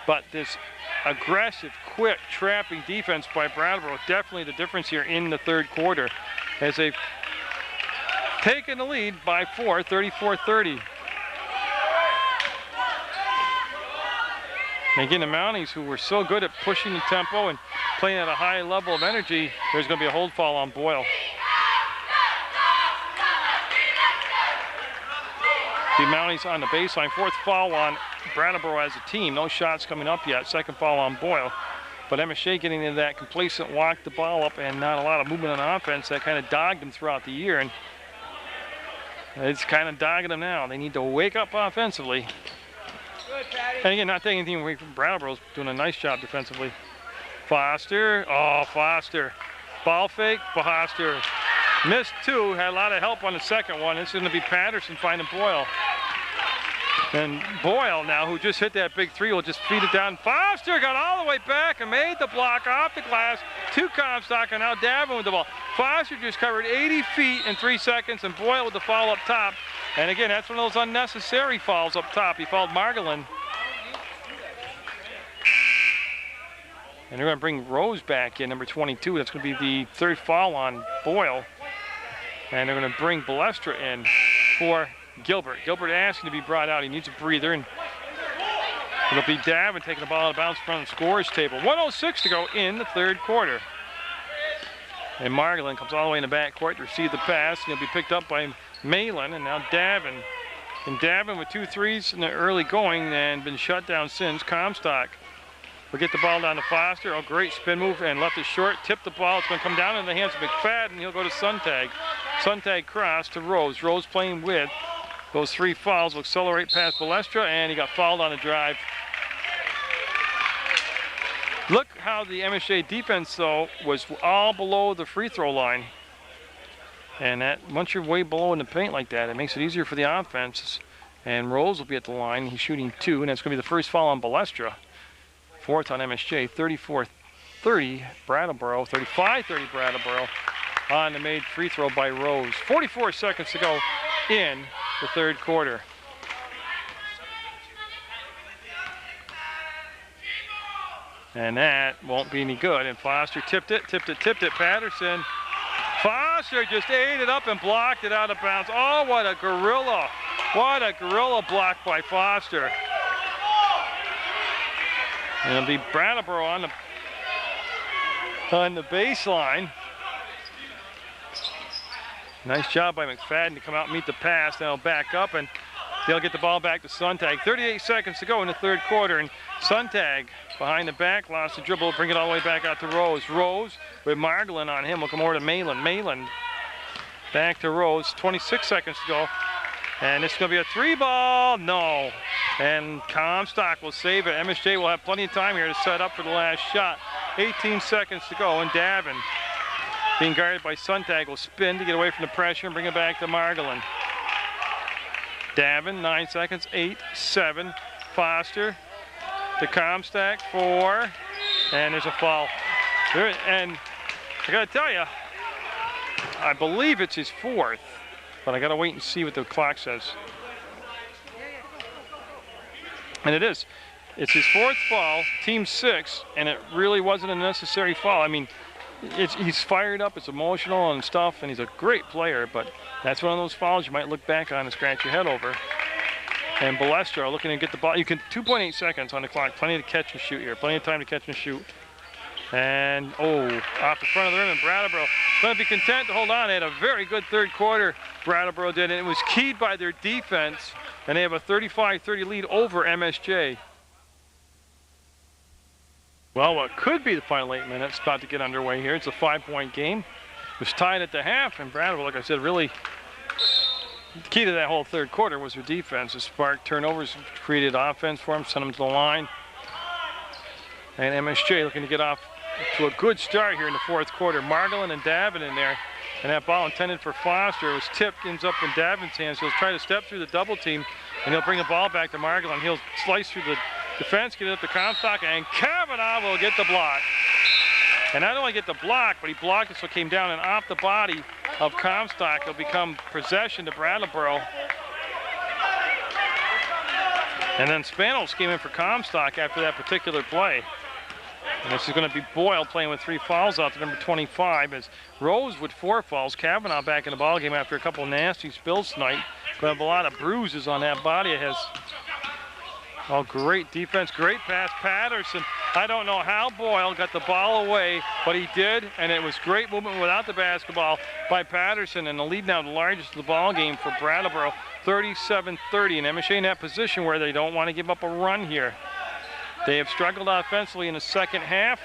But this aggressive, quick, trapping defense by Brattleboro, definitely the difference here in the third quarter, as they've taken the lead by 4, 34-30. And again, the Mounties, who were so good at pushing the tempo and playing at a high level of energy, there's going to be a hold foul on Boyle. The Mounties on the baseline. 4th foul on Brattleboro as a team. No shots coming up yet. 2nd foul on Boyle. But MSJ getting into that complacent, walk the ball up, and not a lot of movement on offense. That kind of dogged them throughout the year, and it's kind of dogging them now. They need to wake up offensively. And again, not taking anything away from Brattleboro's doing a nice job defensively. Foster, oh, Foster. Ball fake, Foster. Missed 2, had a lot of help on the second one. It's going to be Patterson finding Boyle. And Boyle now, who just hit that big 3, will just feed it down. Foster got all the way back and made the block off the glass to Comstock, and now Davin with the ball. Foster just covered 80 feet in 3 seconds, and Boyle with the foul up top. And again, that's one of those unnecessary fouls up top. He fouled Margolin. And they're going to bring Rose back in, number 22. That's going to be the 3rd foul on Boyle. And they're going to bring Balestra in for Gilbert. Gilbert asking to be brought out. He needs a breather. And it'll be Davin taking the ball out of bounds in front of the scorer's table. 1:06 to go in the third quarter. And Margolin comes all the way in the backcourt to receive the pass. And he'll be picked up by Malin. And now Davin. And Davin with 2 threes in the early going and been shut down since. Comstock will get the ball down to Foster. Oh, great spin move and left it short. Tipped the ball. It's going to come down in the hands of McFadden. He'll go to Suntag. Suntag cross to Rose. Rose playing with those 3 fouls. Will accelerate past Balestra, and he got fouled on the drive. Look how the MSJ defense, though, was all below the free throw line. And that once you're way below in the paint like that, it makes it easier for the offense. And Rose will be at the line. He's shooting 2, and that's going to be the first foul on Balestra. 4th on MSJ. 34-30 Brattleboro. 35-30 Brattleboro on the made free throw by Rose. 44 seconds to go in the third quarter. And that won't be any good. And Foster tipped it. Patterson. Foster just ate it up and blocked it out of bounds. Oh, what a gorilla. What a gorilla block by Foster. And it'll be Brattleboro on the baseline. Nice job by McFadden to come out and meet the pass. Then he'll back up, and they'll get the ball back to Suntag. 38 seconds to go in the third quarter, and Suntag behind the back, lost the dribble, bring it all the way back out to Rose. Rose with Margolin on him will come over to Malin. Malin back to Rose. 26 seconds to go. And it's going to be a 3-ball. No. And Comstock will save it. MSJ will have plenty of time here to set up for the last shot. 18 seconds to go, and Davin, being guarded by Suntag, will spin to get away from the pressure and bring it back to Margolin. Davin, 9 seconds, 8, 7. Foster to Comstock, 4. And there's a foul. And I got to tell you, I believe it's his 4th. but I got to wait and see what the clock says. And it is. It's his 4th foul, team 6, and it really wasn't a necessary foul. I mean, he's fired up, it's emotional and stuff, and he's a great player, but that's one of those fouls you might look back on and scratch your head over. And Balestro looking to get the ball. You can 2.8 seconds on the clock, plenty to catch and shoot here, plenty of time to catch and shoot. And off the front of the rim, and Brattleboro going to be content to hold on. They had a very good 3rd quarter, Brattleboro did, and it was keyed by their defense, and they have a 35-30 lead over MSJ. Well, what could be the final 8 minutes about to get underway here. It's a 5-point game. It was tied at the half, and Brattleboro, like I said, really the key to that whole 3rd quarter was their defense. The spark turnovers created offense for them, sent them to the line. And MSJ looking to get off to a good start here in the 4th quarter. Margolin and Davin in there. And that ball intended for Foster was tipped, ends up in Davin's hands. He'll try to step through the double team, and he'll bring the ball back to Margolin. He'll slice through the defense, get it up to Comstock, and Kavanaugh will get the block. And not only get the block, but he blocked it so it came down and off the body of Comstock. It'll become possession to Brattleboro. And then Spanos came in for Comstock after that particular play. And this is going to be Boyle playing with 3 fouls out to number 25 as Rose with 4 fouls. Kavanaugh back in the ballgame after a couple of nasty spills tonight. Going to have a lot of bruises on that body. It has great defense, great pass. Patterson, I don't know how Boyle got the ball away, but he did, and it was great movement without the basketball by Patterson, and the lead now the largest of the ball game for Brattleboro, 37-30, and MSJ in that position where they don't want to give up a run here. They have struggled offensively in the 2nd half.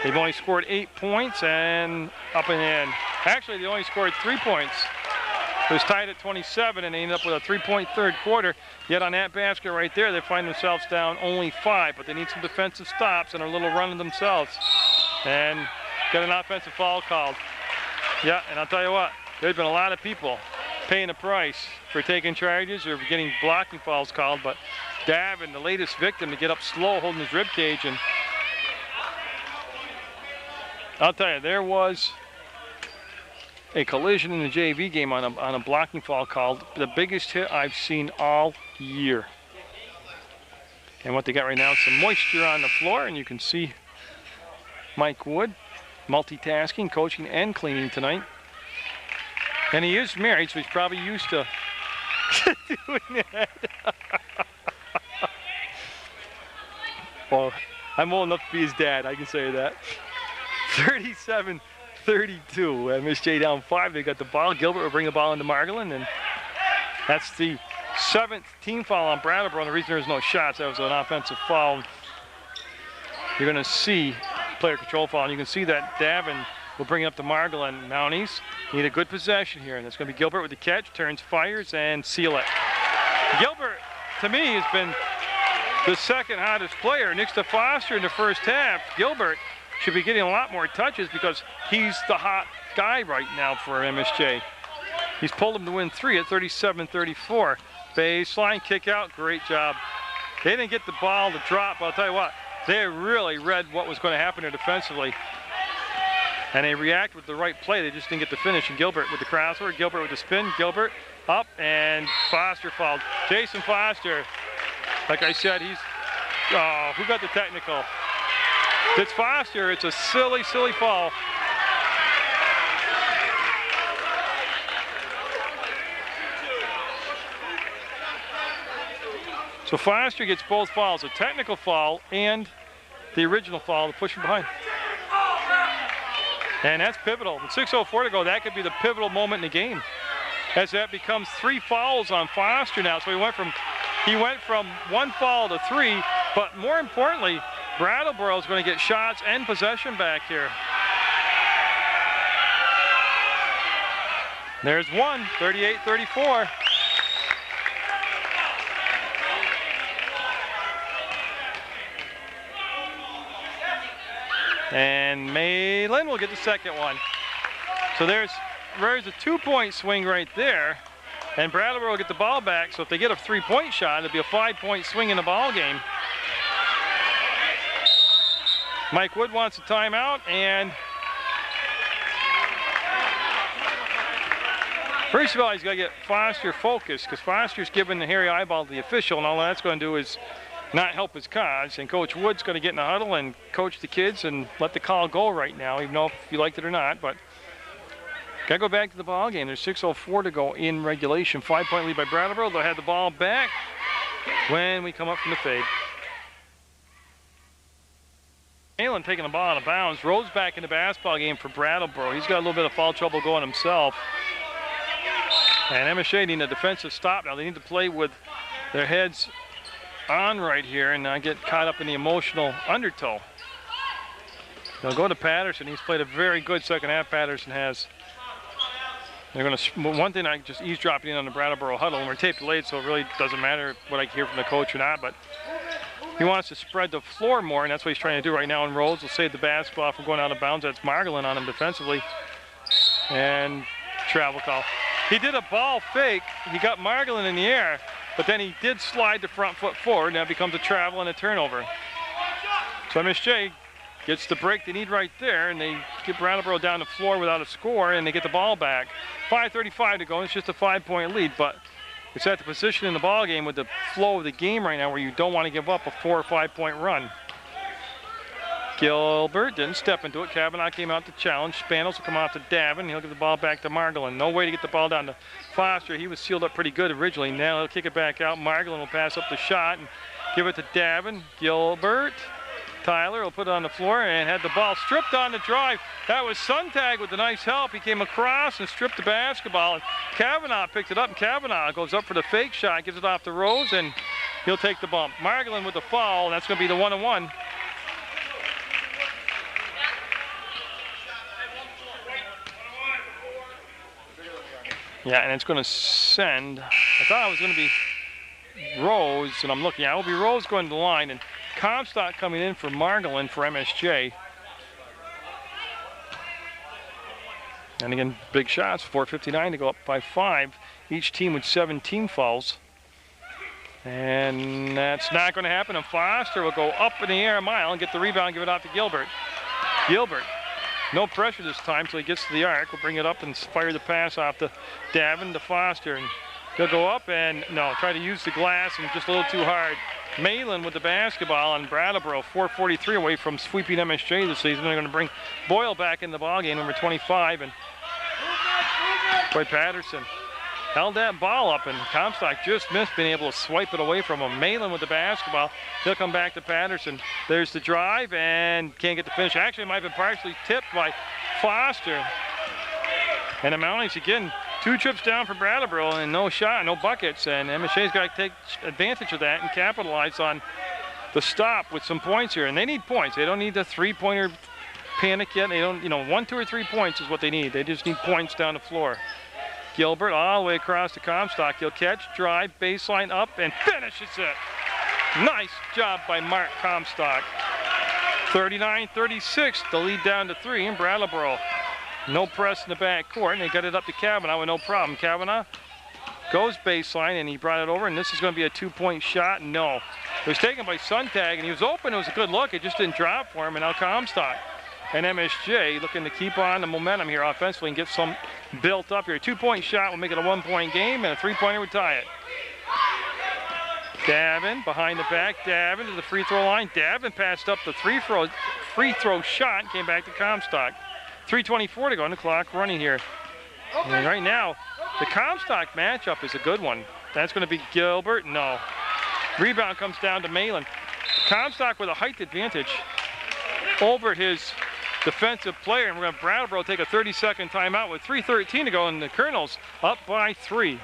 They've only scored 8 points and up and in. Actually, they only scored 3 points. It was tied at 27, and they ended up with a 3-point 3rd quarter. Yet on that basket right there, they find themselves down only 5, but they need some defensive stops and a little run of themselves. And get an offensive foul called. Yeah, and I'll tell you what, there's been a lot of people paying the price for taking charges or getting blocking fouls called, but Davin, the latest victim, to get up slow, holding his rib cage, and I'll tell you, there was a collision in the JV game on a blocking foul called, the biggest hit I've seen all year. And what they got right now is some moisture on the floor, and you can see Mike Wood multitasking, coaching and cleaning tonight. And he is married, so he's probably used to doing that. Well, I'm old enough to be his dad, I can say that. 37-32, MSJ down 5. They got the ball. Gilbert will bring the ball into Margolin, and that's the 7th team foul on Brattleboro. And the reason there's no shots, that was an offensive foul. You're going to see player control foul, and you can see that Davin will bring it up to Margolin. Mounties need a good possession here, and it's going to be Gilbert with the catch, turns, fires, and seal it. Gilbert, to me, has been the 2nd hottest player next to Foster in the 1st half. Gilbert should be getting a lot more touches because he's the hot guy right now for MSJ. He's pulled them to win 3 at 37-34. Baseline kick out, great job. They didn't get the ball to drop, but I'll tell you what, they really read what was going to happen there defensively. And they reacted with the right play, they just didn't get the finish. And Gilbert with the crossover, Gilbert with the spin, Gilbert up, and Foster fouled. Jason Foster, like I said, he's, who got the technical? It's Foster. It's a silly, silly foul. So Foster gets both fouls, a technical foul and the original foul to push him behind. And that's pivotal. With 6:04 to go, that could be the pivotal moment in the game, as that becomes 3 fouls on Foster now. So he went from 1 foul to 3, but more importantly, Brattleboro is going to get shots and possession back here. There's one, 38-34. And Malin will get the 2nd one. So there's a 2-point swing right there. And Brattleboro will get the ball back, so if they get a 3-point shot, it'll be a 5-point swing in the ball game. Mike Wood wants a timeout, and First of all, he's got to get Foster focused because Foster's giving the hairy eyeball to the official, and all that's going to do is not help his cause. And Coach Wood's going to get in the huddle and coach the kids and let the call go right now, even though if you liked it or not. But got to go back to the ball game. There's 6:04 to go in regulation. 5-point lead by Brattleboro. They'll have the ball back when we come up from the fade. Malin taking the ball out of bounds. Rose back in the basketball game for Brattleboro. He's got a little bit of foul trouble going himself. And MSJ need a defensive stop now. They need to play with their heads on right here and not get caught up in the emotional undertow. They'll go to Patterson. He's played a very good second half. Patterson has. They're going to, one thing I just eavesdropping in on the Brattleboro huddle, and we're taped late, so it really doesn't matter what I hear from the coach or not, but he wants to spread the floor more, and that's what he's trying to do right now. And Rhodes will save the basketball from going out of bounds. That's Margolin on him defensively. And travel call. He did a ball fake. He got Margolin in the air, but then he did slide the front foot forward, and that becomes a travel and a turnover. So MSJ gets the break they need right there, and they get Brattleboro down the floor without a score, and they get the ball back. 5:35 to go, and it's just a 5-point lead, but it's at the position in the ball game with the flow of the game right now where you don't want to give up a 4 or 5-point run. Gilbert didn't step into it. Kavanaugh came out to challenge. Spanos will come out to Davin. He'll give the ball back to Margolin. No way to get the ball down to Foster. He was sealed up pretty good originally. Now he'll kick it back out. Margolin will pass up the shot and give it to Davin. Gilbert. Tyler will put it on the floor and had the ball stripped on the drive. That was Suntag with the nice help. He came across and stripped the basketball. And Kavanaugh picked it up, and Kavanaugh goes up for the fake shot, gives it off to Rose, and he'll take the bump. Margolin with the foul, and that's going to be the 1-on-1. Yeah, and it's going to send, I thought it was going to be Rose, and I'm looking, yeah, it will be Rose going to the line, and Comstock coming in for Margolin for MSJ. And again, big shots, 4:59 to go up by 5. Each team with 17 fouls. And that's not going to happen, and Foster will go up in the air a mile and get the rebound, give it out to Gilbert. Gilbert. No pressure this time till he gets to the arc. We'll bring it up and fire the pass off to Davin to Foster. And he'll go up and, no, try to use the glass and just a little too hard. Malin with the basketball on Brattleboro. 4:43 away from sweeping MSJ this season. They're going to bring Boyle back in the ballgame, number 25. And boy, Patterson held that ball up, and Comstock just missed being able to swipe it away from him. Malin with the basketball. He'll come back to Patterson. There's the drive, and can't get the finish. Actually, it might have been partially tipped by Foster. And the Mounties, again, 2 trips down for Brattleboro and no shot, no buckets. And MSJ's got to take advantage of that and capitalize on the stop with some points here. And they need points. They don't need the 3-pointer panic yet. They don't, 1, 2, or 3 points is what they need. They just need points down the floor. Gilbert all the way across to Comstock. He'll catch, drive, baseline up, and finishes it. Nice job by Mark Comstock. 39-36, the lead down to 3 in Brattleboro. No press in the back court, and they got it up to Kavanaugh with no problem. Kavanaugh goes baseline, and he brought it over, and this is going to be a 2-point shot. No. It was taken by Suntag, and he was open. It was a good look. It just didn't drop for him, and now Comstock. And MSJ looking to keep on the momentum here offensively and get some built up here. A 2-point shot will make it a 1-point game, and a 3-pointer would tie it. Davin behind the back. Davin to the free throw line. Davin passed up the free throw shot and came back to Comstock. 3:24 to go on the clock running here. And right now, the Comstock matchup is a good one. That's going to be Gilbert. No. Rebound comes down to Malin. Comstock with a height advantage over his defensive player, and we're going to Brattleboro take a 30-second timeout with 3:13 to go, and the Colonels up by 3.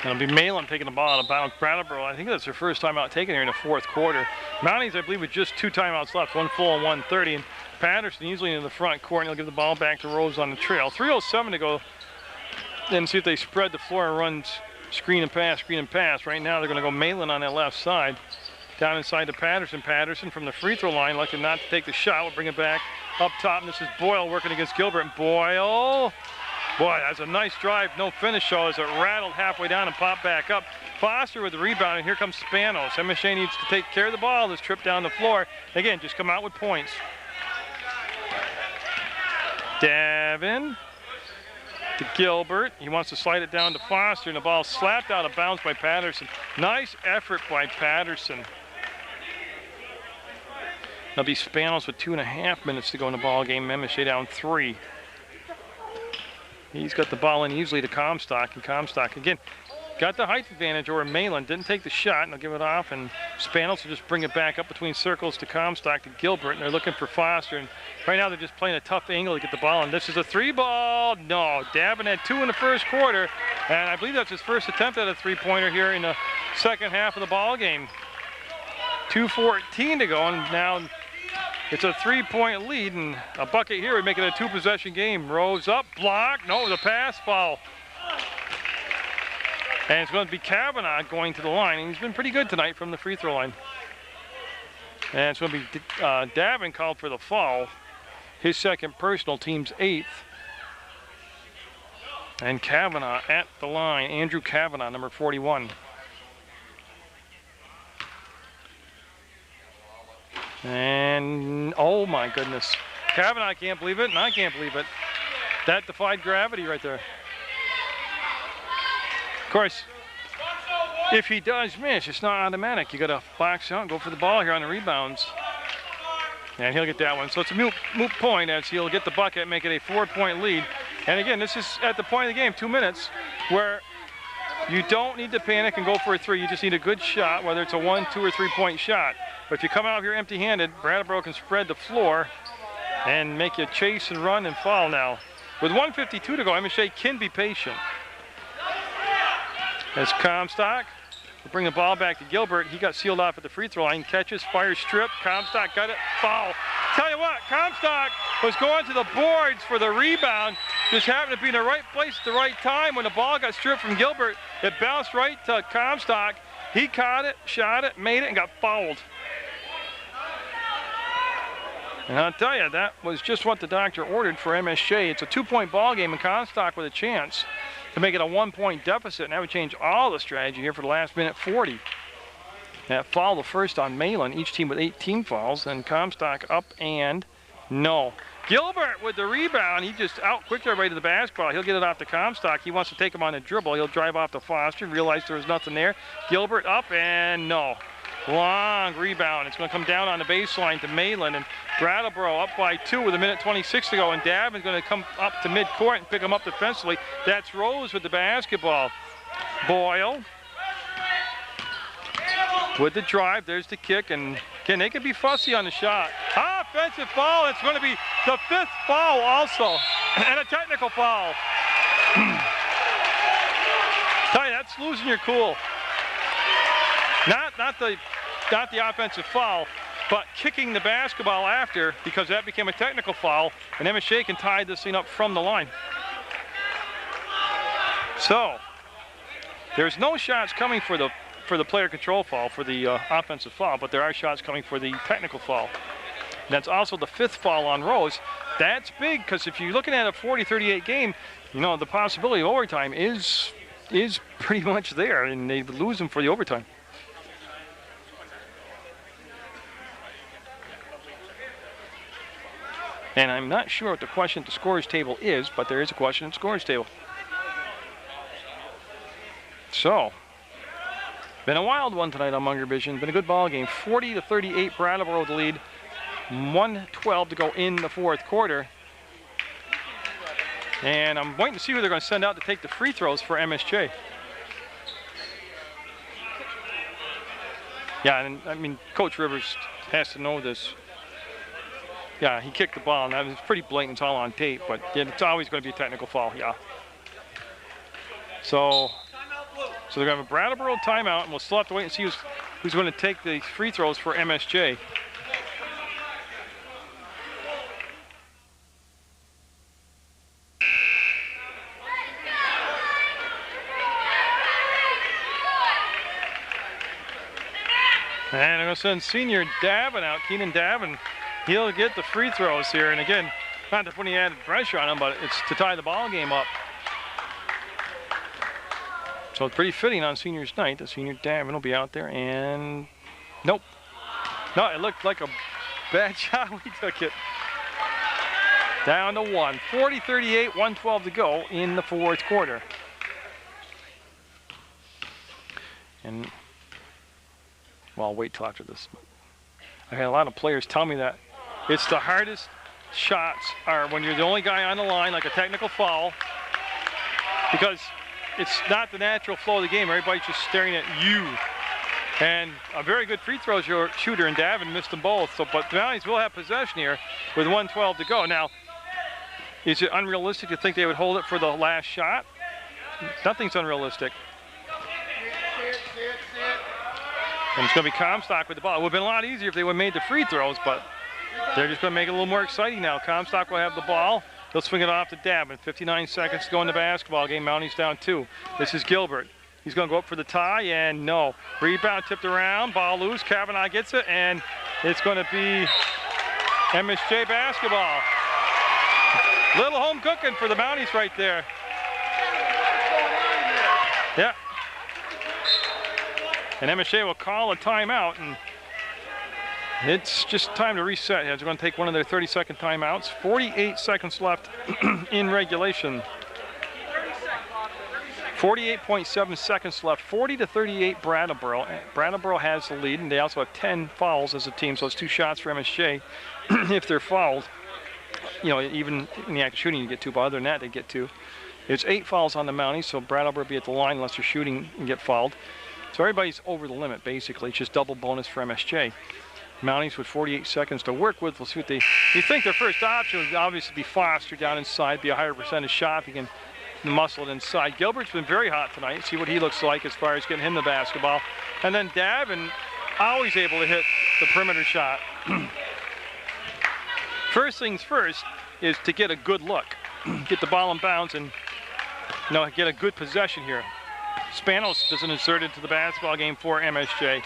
It'll be Malin taking the ball out of bounds. Brattleboro, I think that's their first timeout taken here in the 4th quarter. Mounties, I believe, with just 2 timeouts left, 1 full and 1:30. And Patterson usually in the front court, and he'll give the ball back to Rose on the trail. 3:07 to go. Then see if they spread the floor and run screen and pass, screen and pass. Right now, they're going to go Malin on that left side. Down inside to Patterson. Patterson from the free throw line, lucky not to take the shot. We'll bring it back up top, and this is Boyle working against Gilbert. And Boyle. Boy, that's a nice drive. No finish, though, as it rattled halfway down and popped back up. Foster with the rebound, and here comes Spanos. MSJ needs to take care of the ball this trip down the floor. Again, just come out with points. Davin to Gilbert. He wants to slide it down to Foster, and the ball slapped out of bounds by Patterson. Nice effort by Patterson. That'll be Spanos with 2.5 minutes to go in the ball game. MSJ down 3. He's got the ball in easily to Comstock, and Comstock again got the height advantage over Malin. Didn't take the shot, and they'll give it off, and Spanos will just bring it back up between circles to Comstock to Gilbert, and they're looking for Foster. And right now they're just playing a tough angle to get the ball, and this is a 3-ball. No, Davin had 2 in the first quarter, and I believe that's his first attempt at a 3-pointer here in the second half of the ball game. 2:14 to go, and now it's a 3-point lead, and a bucket here would make it a 2-possession game. Rose up, block, no, the pass, foul. And it's going to be Kavanaugh going to the line, and he's been pretty good tonight from the free throw line. And it's going to be Davin called for the foul. His second personal, team's 8th. And Kavanaugh at the line, Andrew Kavanaugh, number 41. And, oh my goodness. Kavanaugh can't believe it, and I can't believe it. That defied gravity right there. Of course, if he does miss, it's not automatic. You got to box out and go for the ball here on the rebounds. And he'll get that one. So it's a moot point as he'll get the bucket, make it a 4-point lead. And again, this is at the point of the game, 2 minutes, where you don't need to panic and go for a 3. You just need a good shot, whether it's a 1, 2, or 3-point shot. But if you come out here empty-handed, Brattleboro can spread the floor and make you chase and run and foul now. With 1:52 to go, MSJ can be patient. As Comstock will bring the ball back to Gilbert. He got sealed off at the free throw line. Catches, fires, strip. Comstock got it, foul. Tell you what, Comstock was going to the boards for the rebound. Just happened to be in the right place at the right time. When the ball got stripped from Gilbert, it bounced right to Comstock. He caught it, shot it, made it, and got fouled. And I'll tell you, that was just what the doctor ordered for MSJ. It's a 2-point ball game, and Comstock with a chance to make it a 1-point deficit, and that would change all the strategy here for the last minute 40. That foul, the first on Malin, each team with 18 fouls, and Comstock up and no. Gilbert with the rebound, he just out-quicked everybody to the basketball. He'll get it off to Comstock. He wants to take him on a dribble. He'll drive off to Foster, realize there was nothing there. Gilbert up and no. Long rebound. It's going to come down on the baseline to Malin, and Brattleboro up by 2 with 1:26 to go, and Davin's going to come up to midcourt and pick him up defensively. That's Rose with the basketball. Boyle with the drive. There's the kick, and again, they can be fussy on the shot. Offensive foul. It's going to be the 5th foul also, and a technical foul. Tell you, that's losing your cool. Not the offensive foul, but kicking the basketball after, because that became a technical foul, and MSJ can tie this thing up from the line. So there's no shots coming for the player control foul, for the offensive foul, but there are shots coming for the technical foul. And that's also the 5th foul on Rose. That's big, because if you're looking at a 40-38 game, you know, the possibility of overtime is pretty much there, and they lose them for the overtime. And I'm not sure what the question at the scores table is, but there is a question at the scores table. So, been a wild one tonight on Munger Vision. Been a good ball game. 40-38, Brattleboro the lead. 1:12 to go in the 4th quarter. And I'm waiting to see who they're going to send out to take the free throws for MSJ. Yeah, and I mean, Coach Rivers has to know this. Yeah, he kicked the ball, and that was pretty blatant. It's all on tape, but yeah, it's always going to be a technical foul, yeah. So they're going to have a Brattleboro timeout, and we'll still have to wait and see who's going to take the free throws for MSJ. And I'm going to send senior Davin out, Keenan Davin. He'll get the free throws here, and again, not to put any added pressure on him, but it's to tie the ball game up. So it's pretty fitting on seniors night. The senior Davin will be out there, and nope. No, it looked like a bad shot. We took it. Down to 1. 40-38, 1:12 to go in the fourth quarter. And, well, I'll wait till after this. I had a lot of players tell me that it's the hardest shots are when you're the only guy on the line, like a technical foul, because it's not the natural flow of the game. Everybody's just staring at you. And a very good free throw shooter in Davin missed them both. So, but the Mounties will have possession here with 1:12 to go. Now, is it unrealistic to think they would hold it for the last shot? Nothing's unrealistic. And it's going to be Comstock with the ball. It would have been a lot easier if they would have made the free throws, but they're just going to make it a little more exciting now. Comstock will have the ball. They'll swing it off to Davin. 59 seconds to go in the basketball game. Mounties down 2. This is Gilbert. He's going to go up for the tie, and no. Rebound tipped around. Ball loose. Kavanaugh gets it, and it's going to be MSJ basketball. Little home cooking for the Mounties right there. Yeah. And MSJ will call a timeout, and it's just time to reset. They're going to take one of their 30-second timeouts. 48 seconds left in regulation. 48.7 seconds left. 40-38 Brattleboro. Brattleboro has the lead, and they also have 10 fouls as a team, so it's 2 shots for MSJ if they're fouled. You know, even in the act of shooting, you get 2, but other than that, they get 2. There's 8 fouls on the Mounties, so Brattleboro will be at the line unless they're shooting and get fouled. So everybody's over the limit, basically. It's just double bonus for MSJ. Mounties with 48 seconds to work with. We'll see what they... You think their first option would obviously be Foster down inside, be a higher percentage shot if you can muscle it inside. Gilbert's been very hot tonight. See what he looks like as far as getting him the basketball. And then Davin, always able to hit the perimeter shot. First things first is to get a good look. Get the ball in bounds and get a good possession here. Spanos is inserted to the basketball game for MSJ.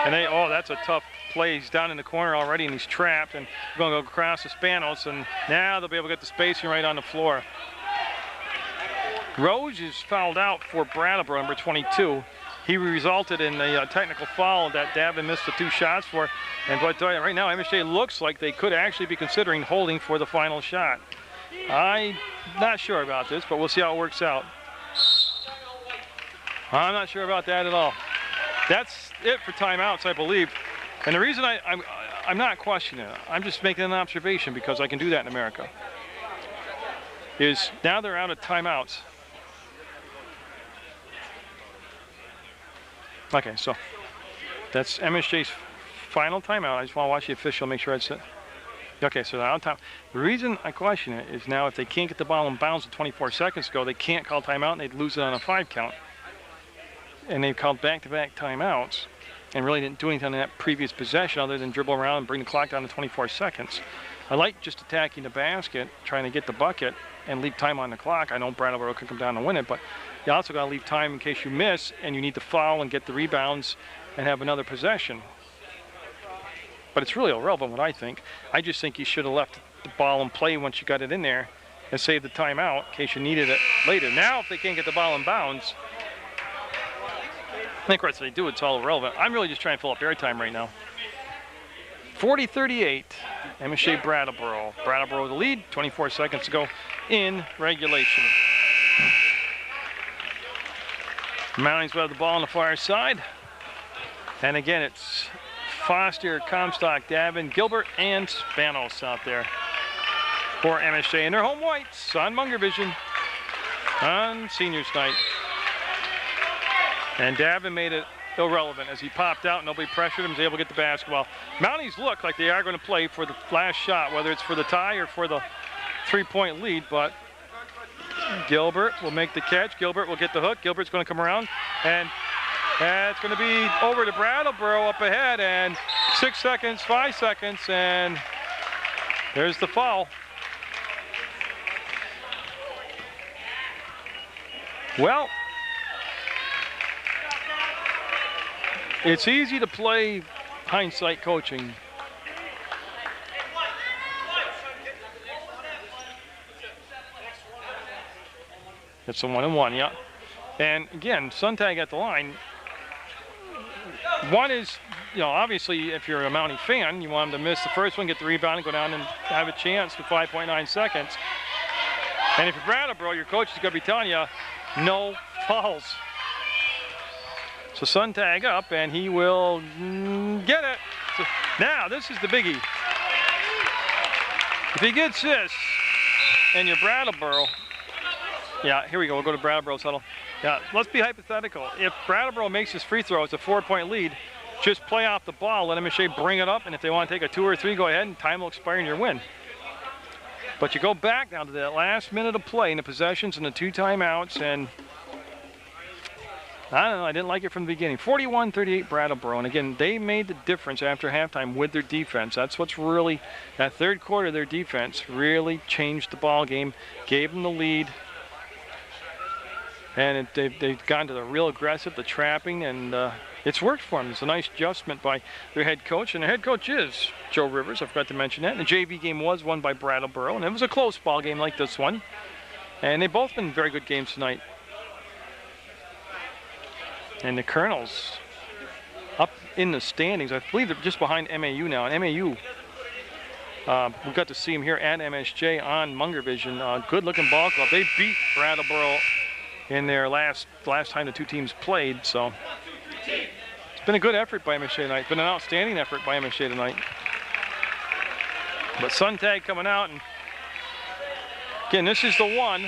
And that's a tough play. He's down in the corner already and he's trapped, and we're going to go across to Spanos, and now they'll be able to get the spacing right on the floor. Rose is fouled out for Brattleboro, number 22. He resulted in a technical foul that Davin missed the 2 shots for. And but right now, MSJ looks like they could actually be considering holding for the final shot. I'm not sure about this, but we'll see how it works out. I'm not sure about that at all. That's it for timeouts, I believe. And the reason I'm not questioning it, I'm just making an observation because I can do that in America, is now they're out of timeouts. Okay, so that's MSJ's final timeout. I just want to watch the official, make sure it's it. Okay, so they're out of time. The reason I question it is now if they can't get the ball in bounds with 24 seconds ago, they can't call timeout and they'd lose it on a 5 count. And they've called back-to-back timeouts and really didn't do anything on that previous possession other than dribble around and bring the clock down to 24 seconds. I like just attacking the basket, trying to get the bucket and leave time on the clock. I know Brattleboro can come down and win it, but you also got to leave time in case you miss and you need to foul and get the rebounds and have another possession. But it's really irrelevant what I think. I just think you should have left the ball in play once you got it in there and saved the timeout in case you needed it later. Now if they can't get the ball in bounds, I think once they do, it's all irrelevant. I'm really just trying to fill up airtime right now. 40-38, MSJ Brattleboro. Brattleboro the lead, 24 seconds to go in regulation. Mounties will have the ball on the far side. And again, it's Foster, Comstock, Davin, Gilbert, and Spanos out there for MSJ. And their home whites on Munger Vision on seniors night. And Davin made it irrelevant as he popped out. Nobody pressured him. He was able to get the basketball. Mounties look like they are going to play for the last shot, whether it's for the tie or for the 3-point lead. But Gilbert will make the catch. Gilbert will get the hook. Gilbert's going to come around. And it's going to be over to Brattleboro up ahead. And 6 seconds, 5 seconds. And there's the foul. Well, it's easy to play hindsight coaching. It's a 1-and-1, yeah. And again, Suntag at the line. One is, you know, obviously if you're a Mountie fan, you want them to miss the first one, get the rebound, and go down and have a chance with 5.9 seconds. And if you're Brattleboro, your coach is going to be telling you, no fouls. So Suntag up, and he will get it. So now, this is the biggie. If he gets this, and you're Brattleboro, yeah, here we go. We'll go to Brattleboro's huddle. Yeah, let's be hypothetical. If Brattleboro makes his free throw, it's a 4-point lead. Just play off the ball, let MSJ bring it up, and if they want to take a 2 or 3, go ahead, and time will expire and you win. But you go back now to that last minute of play, and the possessions and the 2 timeouts, and I don't know, I didn't like it from the beginning. 41-38 Brattleboro, and again, they made the difference after halftime with their defense. That's what's really, that third quarter, their defense really changed the ball game, gave them the lead, and they've gone to the real aggressive, the trapping, and it's worked for them. It's a nice adjustment by their head coach, and their head coach is Joe Rivers. I forgot to mention that. And the JV game was won by Brattleboro, and it was a close ball game like this one. And they've both been very good games tonight. And the Colonels up in the standings. I believe they're just behind MAU now. And MAU, we got to see them here at MSJ on Munger Vision. Good-looking ball club. They beat Brattleboro in their last time the 2 teams played. So it's been a good effort by MSJ tonight. It's been an outstanding effort by MSJ tonight. But Suntag coming out, and again, this is the one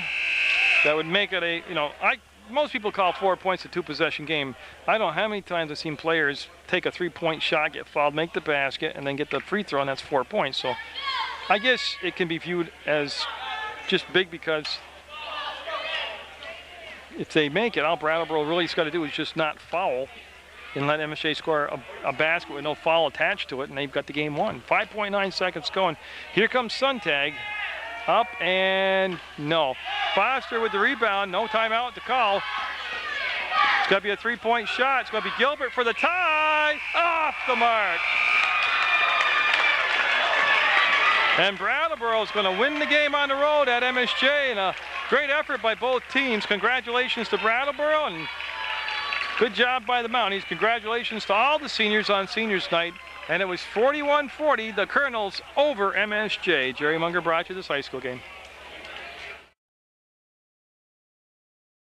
that would make it a, you know, most people call 4 points a 2-possession game. I don't know how many times I've seen players take a 3-point shot, get fouled, make the basket, and then get the free throw, and that's 4 points. So I guess it can be viewed as just big because if they make it, all Brattleboro really has got to do is just not foul and let MSJ score a basket with no foul attached to it, and they've got the game won. 5.9 seconds going. Here comes Suntag. Up and no. Foster with the rebound, no timeout to call. It's got to be a 3-point shot. It's going to be Gilbert for the tie. Off the mark. And Brattleboro is going to win the game on the road at MSJ, and a great effort by both teams. Congratulations to Brattleboro, and good job by the Mounties. Congratulations to all the seniors on Seniors Night. And it was 41-40, the Colonels over MSJ. Jerry Munger brought you this high school game.